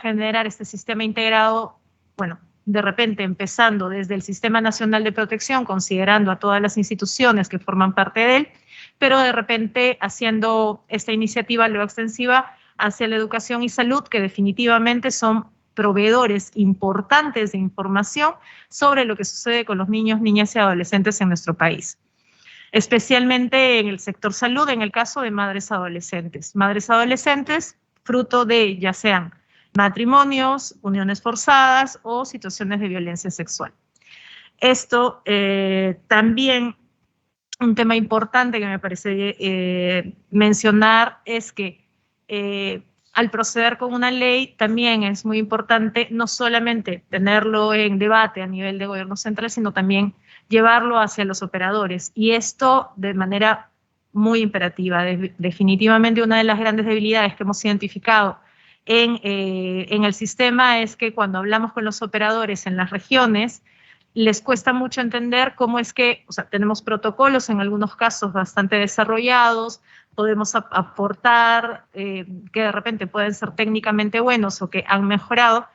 generar este sistema integrado, bueno, de repente empezando desde el Sistema Nacional de Protección, considerando a todas las instituciones que forman parte de él, pero de repente haciendo esta iniciativa luego extensiva hacia la educación y salud, que definitivamente son proveedores importantes de información sobre lo que sucede con los niños, niñas y adolescentes en nuestro país. Especialmente en el sector salud, en el caso de madres adolescentes. Madres adolescentes fruto de ya sean matrimonios, uniones forzadas o situaciones de violencia sexual. Esto también, un tema importante que me parece mencionar es que al proceder con una ley también es muy importante no solamente tenerlo en debate a nivel de gobierno central, sino también llevarlo hacia los operadores. Y esto de manera muy imperativa. Definitivamente una de las grandes debilidades que hemos identificado en el sistema es que cuando hablamos con los operadores en las regiones, les cuesta mucho entender cómo es que, o sea, tenemos protocolos en algunos casos bastante desarrollados, podemos aportar que de repente pueden ser técnicamente buenos o que han mejorado,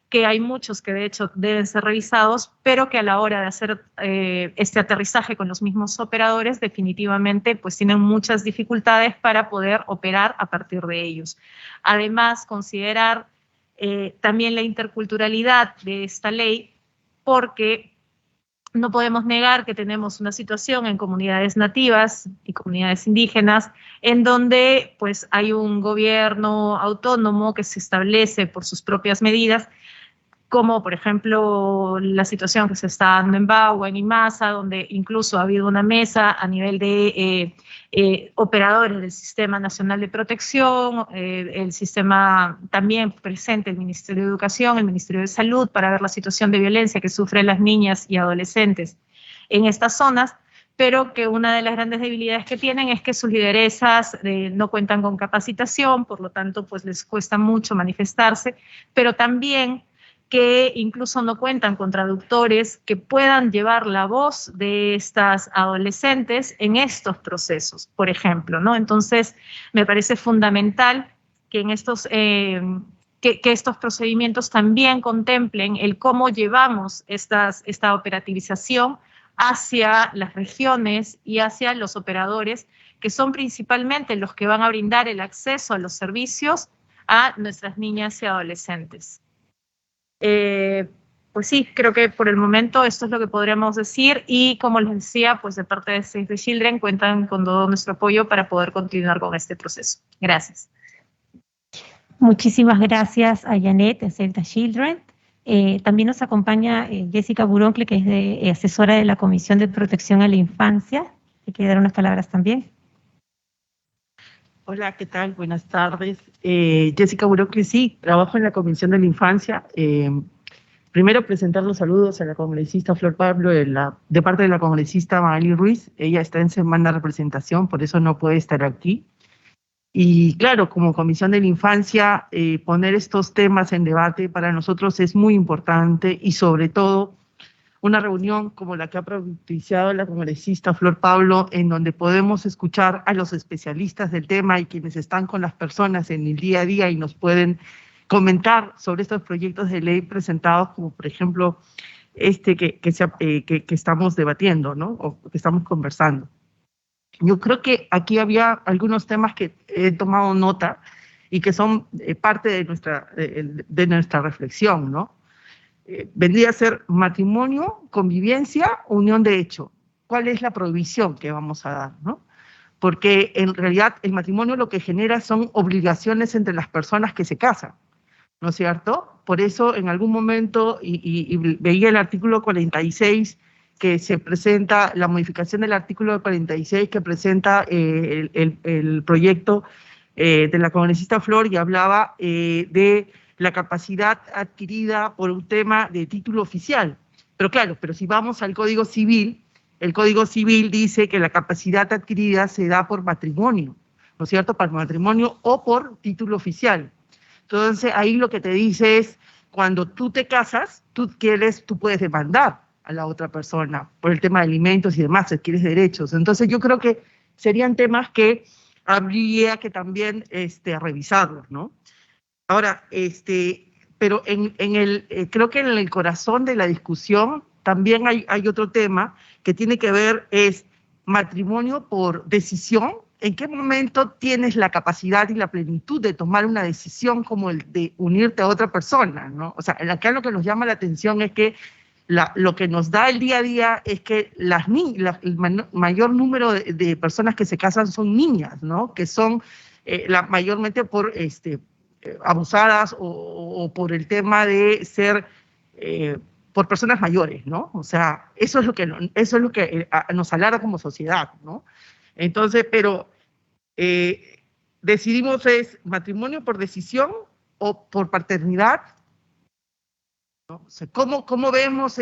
que hay muchos que de hecho deben ser revisados, pero que a la hora de hacer este aterrizaje con los mismos operadores definitivamente pues tienen muchas dificultades para poder operar a partir de ellos. Además, considerar también la interculturalidad de esta ley, porque no podemos negar que tenemos una situación en comunidades nativas y comunidades indígenas en donde pues hay un gobierno autónomo que se establece por sus propias medidas, como por ejemplo la situación que se está dando en Bagua, en Imasa, donde incluso ha habido una mesa a nivel de operadores del Sistema Nacional de Protección, el sistema también presente, el Ministerio de Educación, el Ministerio de Salud, para ver la situación de violencia que sufren las niñas y adolescentes en estas zonas, pero que una de las grandes debilidades que tienen es que sus lideresas no cuentan con capacitación, por lo tanto pues les cuesta mucho manifestarse, pero también que incluso no cuentan con traductores que puedan llevar la voz de estas adolescentes en estos procesos, por ejemplo, ¿no? Entonces, me parece fundamental que en estos, que estos procedimientos también contemplen el cómo llevamos esta operativización hacia las regiones y hacia los operadores, que son principalmente los que van a brindar el acceso a los servicios a nuestras niñas y adolescentes. Pues sí, creo que por el momento esto es lo que podríamos decir y como les decía, pues de parte de Save the Children cuentan con todo nuestro apoyo para poder continuar con este proceso. Gracias. Muchísimas gracias a Janet de Save the Children. También nos acompaña Jessica Buroncle, que es asesora de la Comisión de Protección a la Infancia. ¿Le quiere dar unas palabras también? Hola, ¿qué tal? Buenas tardes. Jessica Buroncle, sí, trabajo en la Comisión de la Infancia. Primero presentar los saludos a la congresista Flor Pablo, de parte de la congresista Magali Ruiz. Ella está en semana de representación, por eso no puede estar aquí. Y claro, como Comisión de la Infancia, poner estos temas en debate para nosotros es muy importante y sobre todo una reunión como la que ha propiciado la congresista Flor Pablo, en donde podemos escuchar a los especialistas del tema y quienes están con las personas en el día a día y nos pueden comentar sobre estos proyectos de ley presentados, como por ejemplo que estamos debatiendo, ¿no? O que estamos conversando. Yo creo que aquí había algunos temas que he tomado nota y que son parte de nuestra reflexión, ¿no? Vendría a ser matrimonio, convivencia, unión de hecho. ¿Cuál es la prohibición que vamos a dar, no? Porque en realidad el matrimonio lo que genera son obligaciones entre las personas que se casan, ¿no es cierto? Por eso en algún momento, y veía el artículo 46, que se presenta, la modificación del artículo 46 que presenta el proyecto de la congresista Flor, y hablaba de la capacidad adquirida por un tema de título oficial. Pero claro, pero si vamos al Código Civil, el Código Civil dice que la capacidad adquirida se da por matrimonio, ¿no es cierto? Por matrimonio o por título oficial. Entonces, ahí lo que te dice es, cuando tú te casas, tú puedes demandar a la otra persona por el tema de alimentos y demás, adquieres derechos. Entonces, yo creo que serían temas que habría que también revisarlos, ¿no? Ahora, pero creo que en el corazón de la discusión también hay otro tema que tiene que ver, es matrimonio por decisión. ¿En qué momento tienes la capacidad y la plenitud de tomar una decisión como el de unirte a otra persona, ¿no? O sea, acá lo que nos llama la atención es que lo que nos da el día a día es que el mayor número de personas que se casan son niñas, ¿no? Que son mayormente por abusadas o por el tema de ser por personas mayores, ¿no? O sea, eso es lo que nos alarma como sociedad, ¿no? Entonces, pero decidimos es matrimonio por decisión o por paternidad, ¿no? O sea, ¿cómo vemos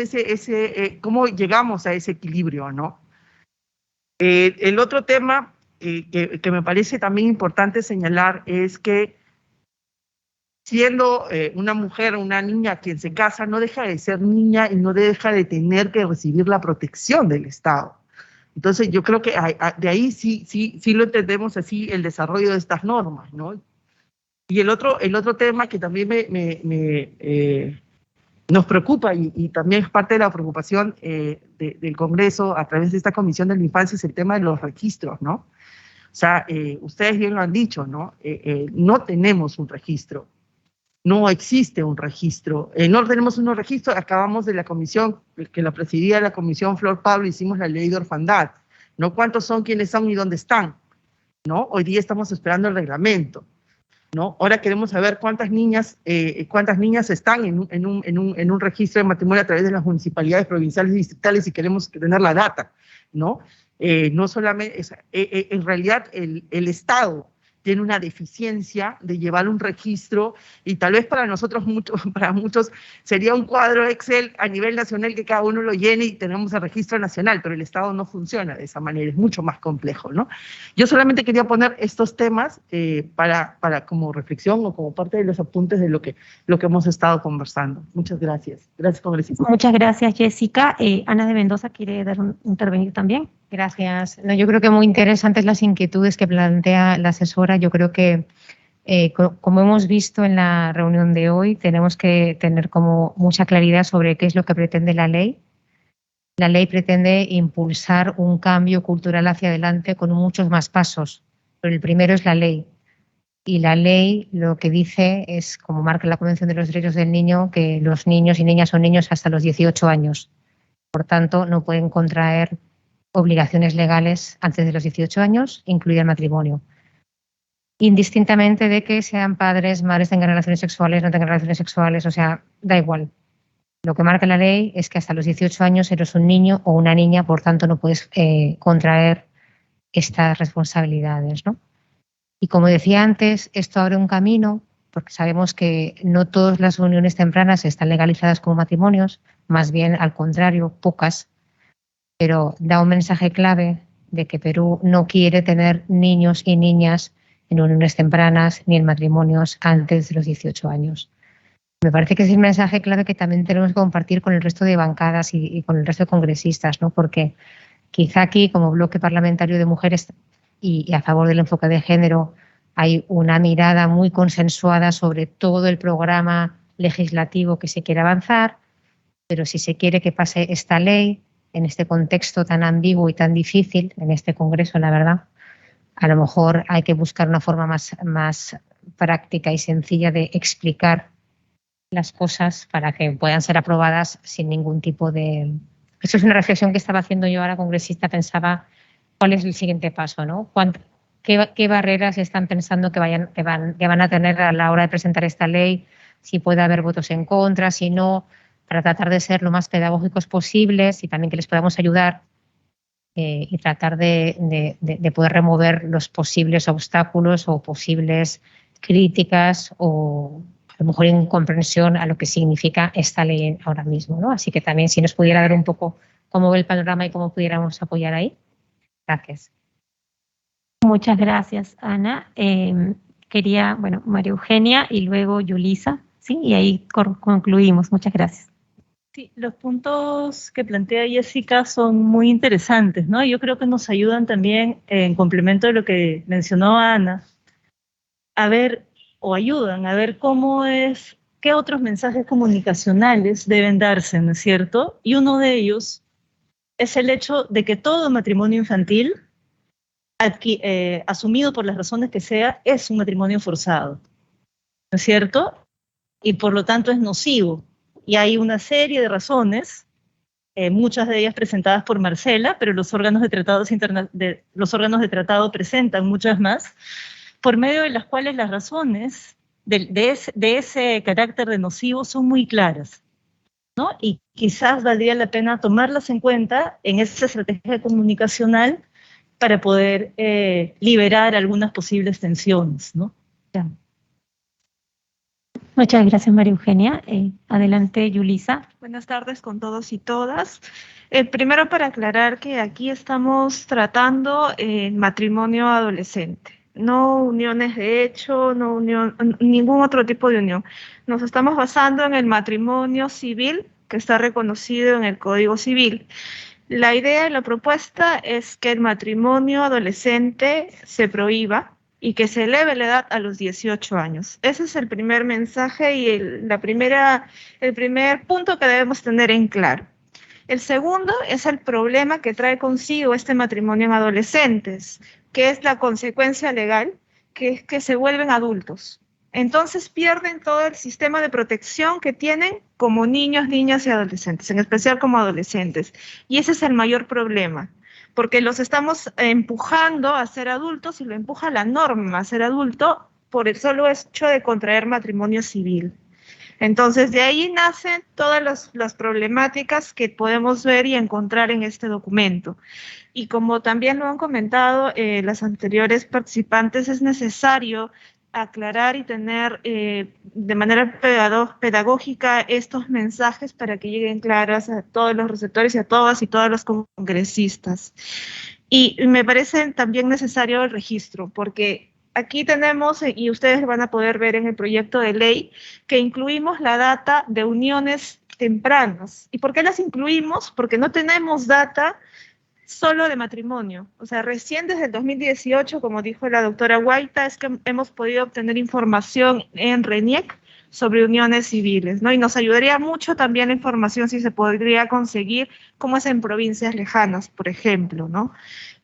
cómo llegamos a ese equilibrio, ¿no? El otro tema que me parece también importante señalar es que siendo una mujer o una niña quien se casa, no deja de ser niña y no deja de tener que recibir la protección del Estado. Entonces yo creo que de ahí sí lo entendemos así, el desarrollo de estas normas, ¿no? Y el otro tema que también nos preocupa y también es parte de la preocupación del Congreso a través de esta Comisión de la Infancia es el tema de los registros, ¿no? O sea, ustedes bien lo han dicho, ¿no? No tenemos un registro. No existe un registro, no tenemos un registro, acabamos de la comisión, que la presidía la comisión Flor Pablo, hicimos la ley de orfandad, ¿no? ¿Cuántos son, quiénes son y dónde están? ¿No? Hoy día estamos esperando el reglamento, ¿no? Ahora queremos saber cuántas niñas están en un registro de matrimonio a través de las municipalidades provinciales y distritales y queremos tener la data, ¿no? No solamente, en realidad el Estado tiene una deficiencia de llevar un registro y tal vez para muchos sería un cuadro Excel a nivel nacional que cada uno lo llene y tenemos el registro nacional, pero el Estado no funciona de esa manera, es mucho más complejo, ¿no? Yo solamente quería poner estos temas para como reflexión o como parte de los apuntes de lo que hemos estado conversando. Muchas gracias. Gracias, congresista. Muchas gracias, Jessica. Ana de Mendoza quiere intervenir también. Gracias. No, yo creo que muy interesantes las inquietudes que plantea la asesora. Yo creo que, como hemos visto en la reunión de hoy, tenemos que tener como mucha claridad sobre qué es lo que pretende la ley. La ley pretende impulsar un cambio cultural hacia adelante con muchos más pasos, pero el primero es la ley. Y la ley lo que dice es, como marca la Convención de los Derechos del Niño, que los niños y niñas son niños hasta los 18 años. Por tanto, no pueden contraer obligaciones legales antes de los 18 años, incluido el matrimonio. Indistintamente de que sean padres, madres, tengan relaciones sexuales, no tengan relaciones sexuales, o sea, da igual. Lo que marca la ley es que hasta los 18 años eres un niño o una niña, por tanto no puedes contraer estas responsabilidades, ¿no? Y como decía antes, esto abre un camino, porque sabemos que no todas las uniones tempranas están legalizadas como matrimonios, más bien al contrario, pocas, pero da un mensaje clave de que Perú no quiere tener niños y niñas en uniones tempranas ni en matrimonios antes de los 18 años. Me parece que es el mensaje clave que también tenemos que compartir con el resto de bancadas y con el resto de congresistas, ¿no? Porque quizá aquí, como bloque parlamentario de mujeres y a favor del enfoque de género, hay una mirada muy consensuada sobre todo el programa legislativo que se quiere avanzar, pero si se quiere que pase esta ley, en este contexto tan ambiguo y tan difícil, en este Congreso, la verdad, a lo mejor hay que buscar una forma más práctica y sencilla de explicar las cosas para que puedan ser aprobadas sin ningún tipo de... Eso es una reflexión que estaba haciendo yo ahora, congresista, pensaba cuál es el siguiente paso, ¿no? ¿Qué barreras están pensando que van a tener a la hora de presentar esta ley? Si puede haber votos en contra, si no, para tratar de ser lo más pedagógicos posibles y también que les podamos ayudar y tratar de poder remover los posibles obstáculos o posibles críticas o a lo mejor incomprensión a lo que significa esta ley ahora mismo, ¿no? Así que también si nos pudiera dar un poco cómo ve el panorama y cómo pudiéramos apoyar ahí. Gracias. Muchas gracias, Ana. Quería, bueno, María Eugenia y luego Yulisa, ¿sí? Y ahí concluimos. Muchas gracias. Sí, los puntos que plantea Jessica son muy interesantes, ¿no? Yo creo que nos ayudan también, en complemento de lo que mencionó Ana, a ver, o ayudan a ver qué otros mensajes comunicacionales deben darse, ¿no es cierto? Y uno de ellos es el hecho de que todo matrimonio infantil, asumido por las razones que sea, es un matrimonio forzado, ¿no es cierto? Y por lo tanto es nocivo. Y hay una serie de razones, muchas de ellas presentadas por Marcela, pero los órganos de tratado presentan muchas más, por medio de las cuales las razones de ese carácter de nocivo son muy claras, ¿no? Y quizás valdría la pena tomarlas en cuenta en esa estrategia comunicacional para poder liberar algunas posibles tensiones, ¿no? Ya. Muchas gracias, María Eugenia. Adelante, Yulisa. Buenas tardes con todos y todas. Primero, para aclarar que aquí estamos tratando matrimonio adolescente, no uniones de hecho, no ningún otro tipo de unión. Nos estamos basando en el matrimonio civil que está reconocido en el Código Civil. La idea de la propuesta es que el matrimonio adolescente se prohíba y que se eleve la edad a los 18 años. Ese es el primer mensaje y el primer punto que debemos tener en claro. El segundo es el problema que trae consigo este matrimonio en adolescentes, que es la consecuencia legal, que es que se vuelven adultos. Entonces pierden todo el sistema de protección que tienen como niños, niñas y adolescentes, en especial como adolescentes. Y ese es el mayor problema, porque los estamos empujando a ser adultos y lo empuja la norma a ser adulto por el solo hecho de contraer matrimonio civil. Entonces, de ahí nacen todas las problemáticas que podemos ver y encontrar en este documento. Y como también lo han comentado las anteriores participantes, es necesario aclarar y tener de manera pedagógica estos mensajes para que lleguen claras a todos los receptores y a todas y todos los congresistas. Y me parece también necesario el registro, porque aquí tenemos, y ustedes van a poder ver en el proyecto de ley, que incluimos la data de uniones tempranas. ¿Y por qué las incluimos? Porque no tenemos data solo de matrimonio. O sea, recién desde el 2018, como dijo la doctora Guaita, es que hemos podido obtener información en RENIEC sobre uniones civiles, ¿no? Y nos ayudaría mucho también la información si se podría conseguir, como es en provincias lejanas, por ejemplo, ¿no?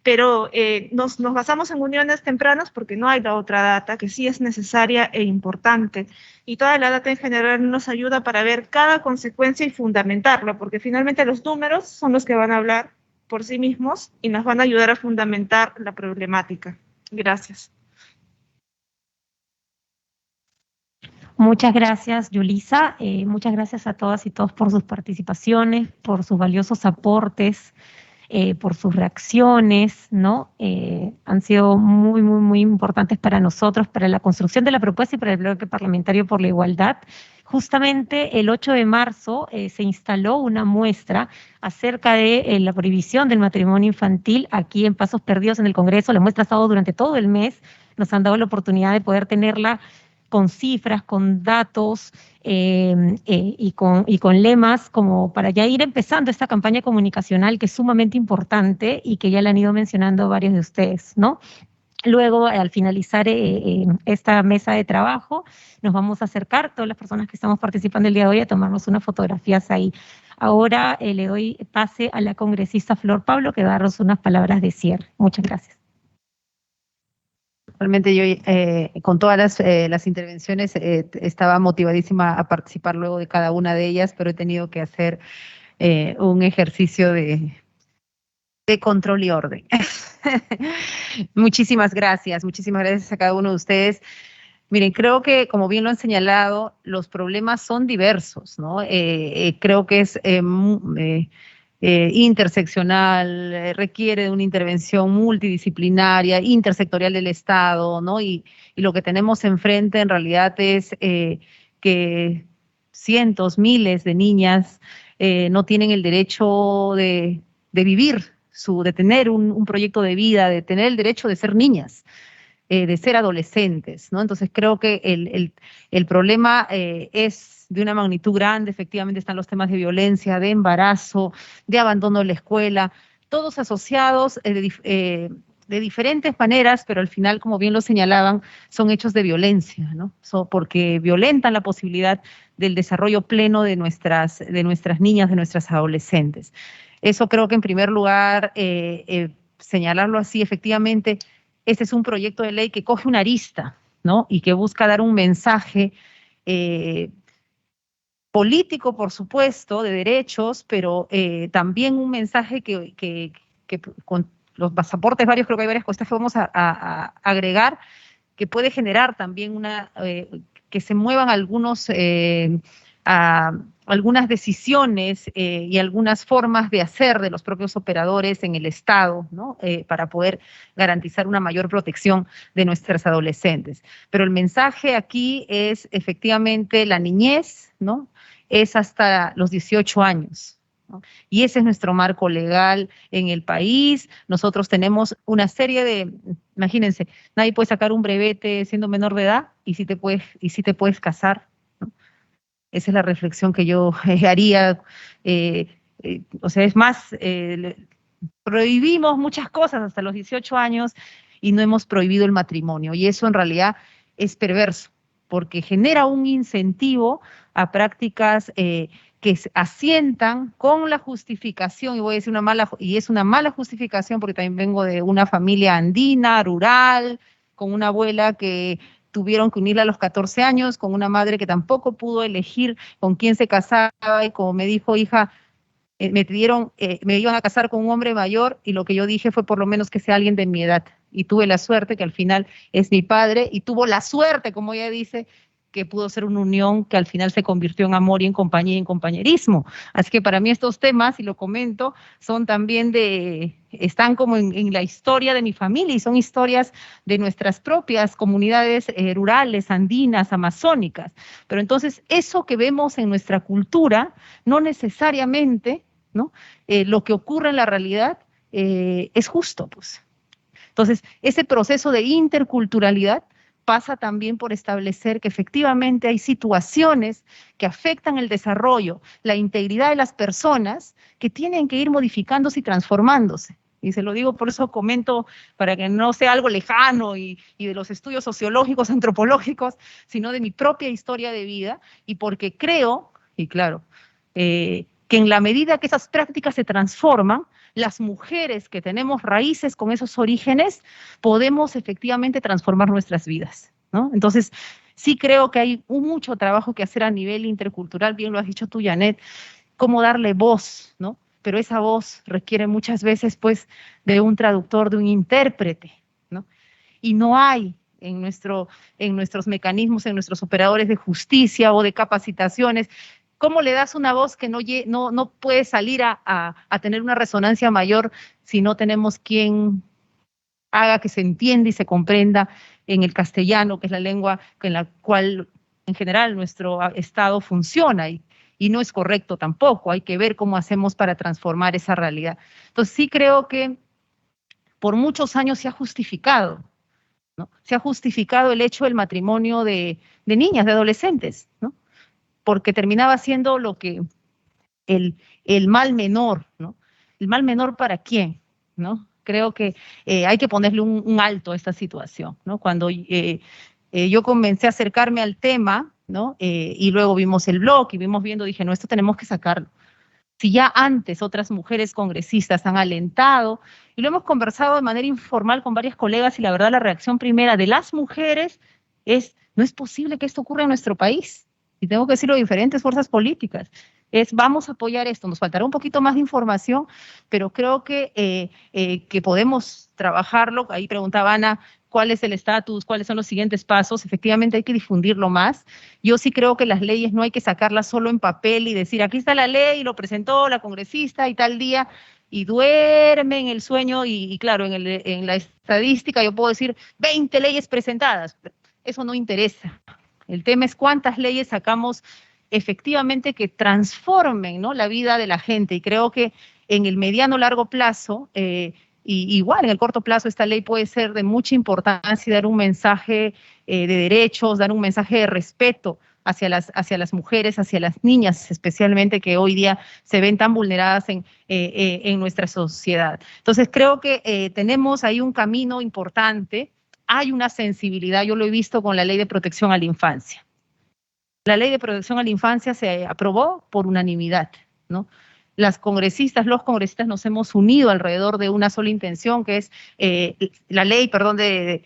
Pero nos basamos en uniones tempranas porque no hay la otra data que sí es necesaria e importante. Y toda la data en general nos ayuda para ver cada consecuencia y fundamentarla, porque finalmente los números son los que van a hablar por sí mismos y nos van a ayudar a fundamentar la problemática. Gracias. Muchas gracias, Yulisa. Muchas gracias a todas y todos por sus participaciones, por sus valiosos aportes, por sus reacciones, ¿no? Han sido muy, muy, muy importantes para nosotros, para la construcción de la propuesta y para el bloque parlamentario por la igualdad. Justamente el 8 de marzo se instaló una muestra acerca de la prohibición del matrimonio infantil aquí en Pasos Perdidos en el Congreso. La muestra ha estado durante todo el mes, nos han dado la oportunidad de poder tenerla con cifras, con datos y con lemas, como para ya ir empezando esta campaña comunicacional que es sumamente importante y que ya la han ido mencionando varios de ustedes, ¿no? Luego, al finalizar esta mesa de trabajo, nos vamos a acercar, todas las personas que estamos participando el día de hoy, a tomarnos unas fotografías ahí. Ahora le doy pase a la congresista Flor Pablo, que va a darnos unas palabras de cierre. Muchas gracias. Realmente yo con todas las intervenciones estaba motivadísima a participar luego de cada una de ellas, pero he tenido que hacer un ejercicio de control y orden. Muchísimas gracias a cada uno de ustedes. Miren, creo que, como bien lo han señalado, los problemas son diversos, ¿no? Creo que es interseccional, requiere de una intervención multidisciplinaria, intersectorial del Estado, ¿no? Y lo que tenemos enfrente en realidad es que cientos, miles de niñas no tienen el derecho de vivir, de tener un proyecto de vida, de tener el derecho de ser niñas, de ser adolescentes, ¿no? Entonces creo que el problema es de una magnitud grande. Efectivamente están los temas de violencia, de embarazo, de abandono de la escuela, todos asociados de diferentes maneras, pero al final, como bien lo señalaban, son hechos de violencia, ¿no? Porque violentan la posibilidad del desarrollo pleno de nuestras niñas, de nuestras adolescentes. Eso creo que en primer lugar, señalarlo así, efectivamente, este es un proyecto de ley que coge una arista, ¿no? Y que busca dar un mensaje político, por supuesto, de derechos, pero también un mensaje que con los pasaportes varios, creo que hay varias cosas que vamos a agregar, que puede generar también que se muevan algunas decisiones y algunas formas de hacer de los propios operadores en el Estado, ¿no? Para poder garantizar una mayor protección de nuestras adolescentes. Pero el mensaje aquí es efectivamente la niñez, ¿no? Es hasta los 18 años. ¿No? Y ese es nuestro marco legal en el país. Nosotros tenemos una serie de, imagínense, nadie puede sacar un brevete siendo menor de edad y si te puedes casar, ¿no? Esa es la reflexión que yo haría. O sea, es más, prohibimos muchas cosas hasta los 18 años y no hemos prohibido el matrimonio. Y eso en realidad es perverso, porque genera un incentivo a prácticas que asientan con la justificación, y voy a decir es una mala justificación porque también vengo de una familia andina, rural, con una abuela que tuvieron que unirla a los 14 años, con una madre que tampoco pudo elegir con quién se casaba, y como me dijo, hija, me iban a casar con un hombre mayor, y lo que yo dije fue por lo menos que sea alguien de mi edad, y tuve la suerte que al final es mi padre, y tuvo la suerte, como ella dice, que pudo ser una unión que al final se convirtió en amor y en compañía y en compañerismo. Así que para mí estos temas, y lo comento, son también están como en la historia de mi familia y son historias de nuestras propias comunidades rurales, andinas, amazónicas. Pero entonces eso que vemos en nuestra cultura, no necesariamente, ¿no? Lo que ocurre en la realidad es justo, pues. Entonces, ese proceso de interculturalidad pasa también por establecer que efectivamente hay situaciones que afectan el desarrollo, la integridad de las personas, que tienen que ir modificándose y transformándose. Y se lo digo, por eso comento, para que no sea algo lejano y de los estudios sociológicos, antropológicos, sino de mi propia historia de vida, y porque creo, y claro, que en la medida que esas prácticas se transforman, las mujeres que tenemos raíces con esos orígenes, podemos efectivamente transformar nuestras vidas, ¿no? Entonces, sí creo que hay mucho trabajo que hacer a nivel intercultural, bien lo has dicho tú, Janet, cómo darle voz, ¿no? Pero esa voz requiere muchas veces, pues, de un traductor, de un intérprete, ¿no? Y no hay en nuestros mecanismos, en nuestros operadores de justicia o de capacitaciones. ¿Cómo le das una voz que no puede salir a tener una resonancia mayor si no tenemos quien haga que se entienda y se comprenda en el castellano, que es la lengua en la cual en general nuestro Estado funciona? Y no es correcto tampoco, hay que ver cómo hacemos para transformar esa realidad. Entonces sí creo que por muchos años se ha justificado, ¿no? Se ha justificado el hecho del matrimonio de niñas, de adolescentes, ¿no? Porque terminaba siendo lo que el mal menor, ¿no? ¿El mal menor para quién? ¿No? Creo que hay que ponerle un alto a esta situación, ¿no? Cuando yo comencé a acercarme al tema, ¿no? Y luego vimos el blog y dije, no, esto tenemos que sacarlo. Si ya antes otras mujeres congresistas han alentado, y lo hemos conversado de manera informal con varias colegas, y la verdad la reacción primera de las mujeres es, no es posible que esto ocurra en nuestro país. Y tengo que decirlo, diferentes fuerzas políticas, vamos a apoyar esto. Nos faltará un poquito más de información, pero creo que podemos trabajarlo. Ahí preguntaba Ana, ¿cuál es el estatus? ¿Cuáles son los siguientes pasos? Efectivamente hay que difundirlo más. Yo sí creo que las leyes no hay que sacarlas solo en papel y decir, aquí está la ley, lo presentó la congresista y tal día, y duerme en el sueño, y claro, en la estadística yo puedo decir 20 leyes presentadas. Eso no interesa. El tema es cuántas leyes sacamos efectivamente que transformen, ¿no?, la vida de la gente. Y creo que en el mediano largo plazo, y igual en el corto plazo, esta ley puede ser de mucha importancia y dar un mensaje de derechos, dar un mensaje de respeto hacia las mujeres, hacia las niñas, especialmente que hoy día se ven tan vulneradas en nuestra sociedad. Entonces creo que tenemos ahí un camino importante, hay una sensibilidad, yo lo he visto con la Ley de Protección a la Infancia. La Ley de Protección a la Infancia se aprobó por unanimidad, ¿no? Las congresistas, los congresistas nos hemos unido alrededor de una sola intención, que es la ley, perdón, de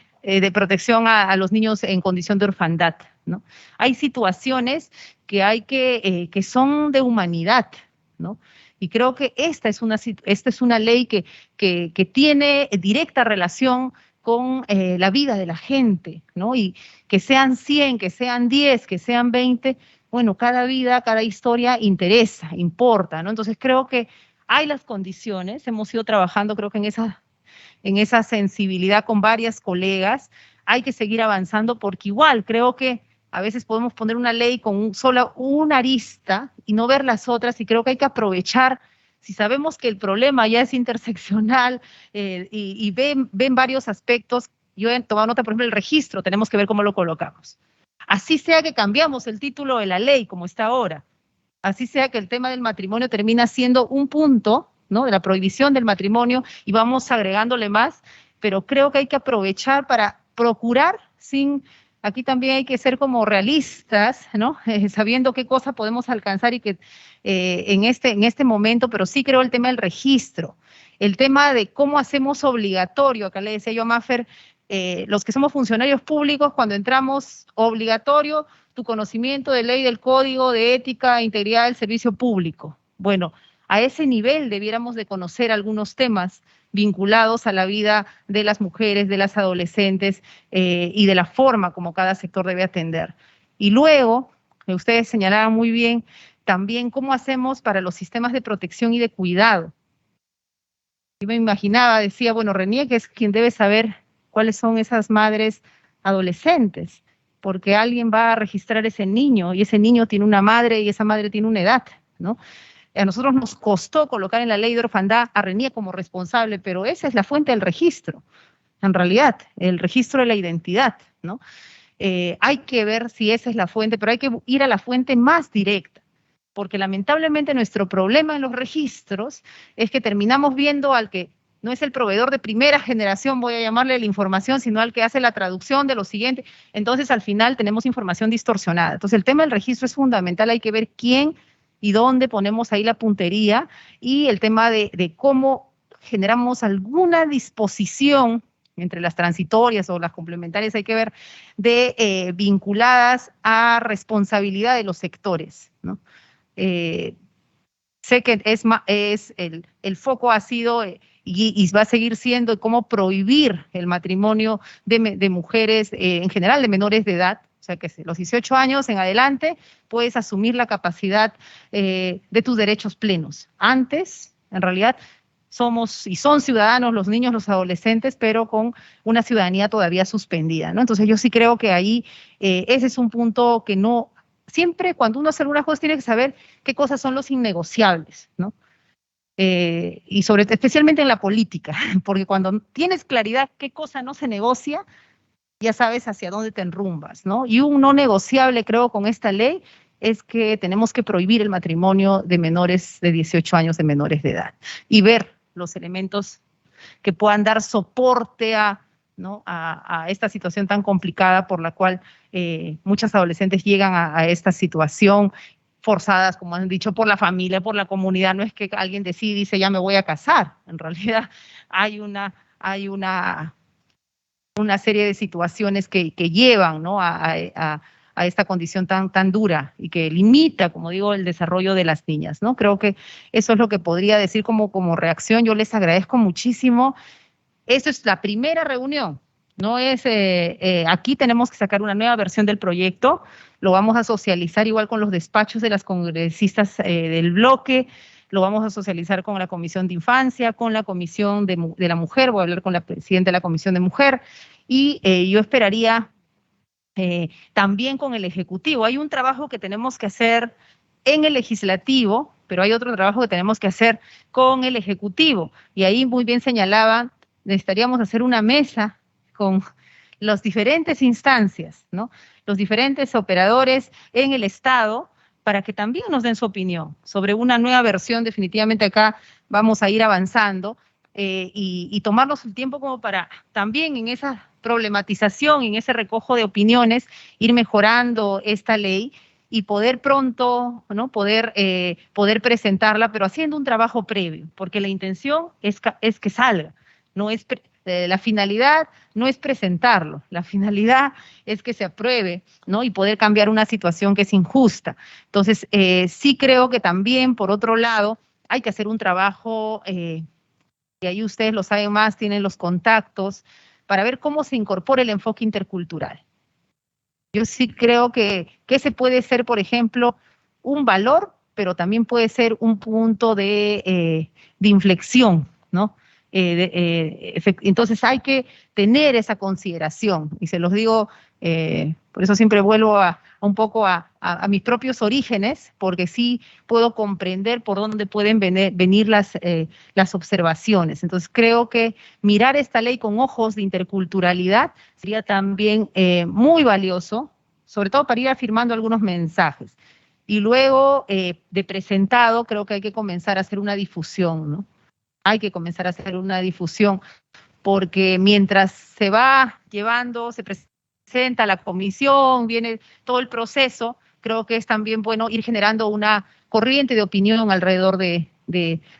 protección a los niños en condición de orfandad, ¿no? Hay situaciones que son de humanidad, ¿no? Y creo que esta es una ley que tiene directa relación con la vida de la gente, ¿no? Y que sean 100, que sean 10, que sean 20, bueno, cada vida, cada historia interesa, importa, ¿no? Entonces creo que hay las condiciones, hemos ido trabajando creo que en esa sensibilidad con varias colegas, hay que seguir avanzando porque igual creo que a veces podemos poner una ley con solo una arista y no ver las otras, y creo que hay que aprovechar, si sabemos que el problema ya es interseccional y ven varios aspectos. Yo he tomado nota, por ejemplo, el registro, tenemos que ver cómo lo colocamos. Así sea que cambiamos el título de la ley como está ahora, así sea que el tema del matrimonio termina siendo un punto, ¿no?, de la prohibición del matrimonio y vamos agregándole más, pero creo que hay que aprovechar para procurar aquí también hay que ser como realistas, ¿no? Sabiendo qué cosa podemos alcanzar y que en este momento, pero sí creo el tema del registro, el tema de cómo hacemos obligatorio, acá le decía yo a Maffer, los que somos funcionarios públicos, cuando entramos obligatorio, tu conocimiento de ley, del código, de ética, integridad del servicio público. Bueno, a ese nivel debiéramos de conocer algunos temas vinculados a la vida de las mujeres, de las adolescentes y de la forma como cada sector debe atender. Y luego, ustedes señalaban muy bien también cómo hacemos para los sistemas de protección y de cuidado. Yo me imaginaba, decía, bueno, Renier, que es quien debe saber cuáles son esas madres adolescentes, porque alguien va a registrar ese niño y ese niño tiene una madre y esa madre tiene una edad, ¿no? A nosotros nos costó colocar en la ley de orfandad a Renier como responsable, pero esa es la fuente del registro, en realidad, el registro de la identidad, ¿no? Hay que ver si esa es la fuente, pero hay que ir a la fuente más directa, porque lamentablemente nuestro problema en los registros es que terminamos viendo al que no es el proveedor de primera generación, voy a llamarle la información, sino al que hace la traducción de lo siguiente. Entonces, al final tenemos información distorsionada. Entonces, el tema del registro es fundamental, hay que ver quién y dónde ponemos ahí la puntería, y el tema de cómo generamos alguna disposición entre las transitorias o las complementarias, hay que ver, vinculadas a responsabilidad de los sectores, ¿no? Sé que el foco ha sido y va a seguir siendo cómo prohibir el matrimonio de mujeres, en general de menores de edad. O sea, que los 18 años en adelante puedes asumir la capacidad de tus derechos plenos. Antes, en realidad, somos y son ciudadanos los niños, los adolescentes, pero con una ciudadanía todavía suspendida, ¿no? Entonces yo sí creo que ahí ese es un punto que no, siempre cuando uno hace algunas cosas tiene que saber qué cosas son los innegociables, ¿no? Y especialmente en la política, porque cuando tienes claridad qué cosa no se negocia, ya sabes hacia dónde te enrumbas, ¿no? Y un no negociable, creo, con esta ley es que tenemos que prohibir el matrimonio de menores de 18 años, de menores de edad, y ver los elementos que puedan dar soporte a esta situación tan complicada por la cual muchas adolescentes llegan a esta situación, forzadas, como han dicho, por la familia, por la comunidad. No es que alguien decide y dice, ya me voy a casar. En realidad hay una serie de situaciones que llevan, ¿no?, a esta condición tan dura y que limita, como digo, el desarrollo de las niñas, ¿no? Creo que eso es lo que podría decir como reacción. Yo les agradezco muchísimo. Esta es la primera reunión, no es, aquí tenemos que sacar una nueva versión del proyecto, lo vamos a socializar igual con los despachos de las congresistas del bloque, lo vamos a socializar con la Comisión de Infancia, con la Comisión de la Mujer, voy a hablar con la presidenta de la Comisión de Mujer, y yo esperaría también con el Ejecutivo. Hay un trabajo que tenemos que hacer en el Legislativo, pero hay otro trabajo que tenemos que hacer con el Ejecutivo. Y ahí muy bien señalaban, necesitaríamos hacer una mesa con las diferentes instancias, ¿no? Los diferentes operadores en el Estado, para que también nos den su opinión sobre una nueva versión. Definitivamente acá vamos a ir avanzando y tomarnos el tiempo como para también en esa problematización, en ese recojo de opiniones, ir mejorando esta ley y poder pronto, ¿no? poder presentarla, pero haciendo un trabajo previo, porque la intención es que salga, no es la finalidad no es presentarlo, la finalidad es que se apruebe, ¿no? Y poder cambiar una situación que es injusta. Entonces, sí creo que también, por otro lado, hay que hacer un trabajo, y ahí ustedes lo saben más, tienen los contactos, para ver cómo se incorpora el enfoque intercultural. Yo sí creo que ese puede ser, por ejemplo, un valor, pero también puede ser un punto de inflexión, ¿no? Entonces hay que tener esa consideración, y se los digo, por eso siempre vuelvo un poco a mis propios orígenes, porque sí puedo comprender por dónde pueden venir las observaciones. Entonces creo que mirar esta ley con ojos de interculturalidad sería también muy valioso, sobre todo para ir afirmando algunos mensajes. Y luego de presentado, creo que hay que comenzar a hacer una difusión, ¿no? Hay que comenzar a hacer una difusión, porque mientras se va llevando, se presenta la comisión, viene todo el proceso, creo que es también bueno ir generando una corriente de opinión alrededor de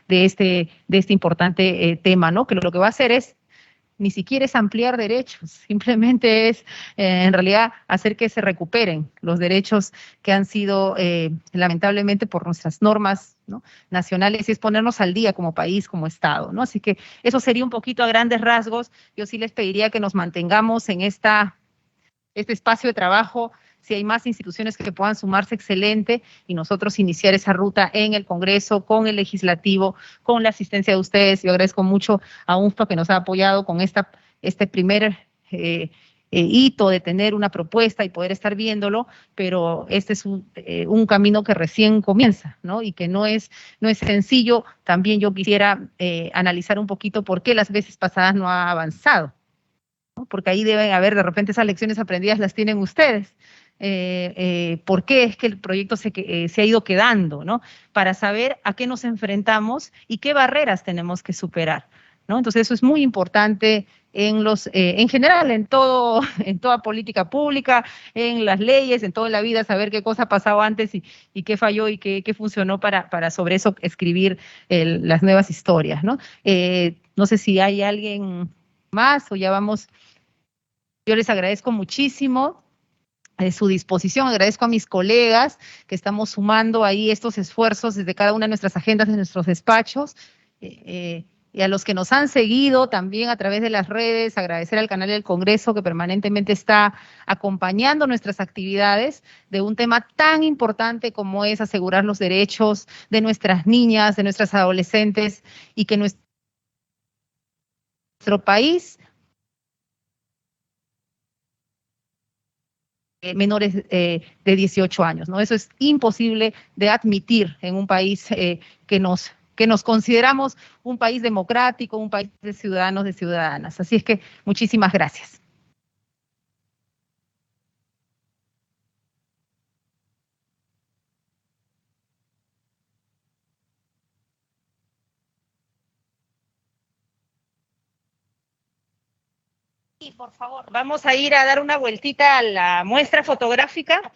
este importante tema, ¿no? Que lo que va a hacer es, ni siquiera es ampliar derechos, simplemente es en realidad hacer que se recuperen los derechos que han sido lamentablemente por nuestras normas, ¿no? nacionales, y es ponernos al día como país, como Estado, ¿no? Así que eso sería un poquito a grandes rasgos. Yo sí les pediría que nos mantengamos en este espacio de trabajo. Si hay más instituciones que puedan sumarse, excelente, y nosotros iniciar esa ruta en el Congreso, con el Legislativo, con la asistencia de ustedes. Yo agradezco mucho a UNFPA que nos ha apoyado con este primer hito de tener una propuesta y poder estar viéndolo, pero este es un camino que recién comienza, ¿no? Y que no es sencillo. También yo quisiera analizar un poquito por qué las veces pasadas no ha avanzado, ¿no? Porque ahí deben haber, de repente esas lecciones aprendidas las tienen ustedes. ¿Por qué es que el proyecto se ha ido quedando, ¿no? Para saber a qué nos enfrentamos y qué barreras tenemos que superar, ¿no? Entonces eso es muy importante en general, en toda política pública, en las leyes, en toda la vida, saber qué cosa ha pasado antes y qué falló y qué funcionó para sobre eso escribir las nuevas historias, ¿no? No sé si hay alguien más o ya vamos. Yo les agradezco muchísimo su disposición, agradezco a mis colegas que estamos sumando ahí estos esfuerzos desde cada una de nuestras agendas, de nuestros despachos, y a los que nos han seguido también a través de las redes, agradecer al canal del Congreso que permanentemente está acompañando nuestras actividades de un tema tan importante como es asegurar los derechos de nuestras niñas, de nuestras adolescentes, y que nuestro país menores de 18 años, ¿no? Eso es imposible de admitir en un país que nos consideramos un país democrático, un país de ciudadanos, de ciudadanas. Así es que muchísimas gracias. Y por favor, vamos a ir a dar una vueltita a la muestra fotográfica.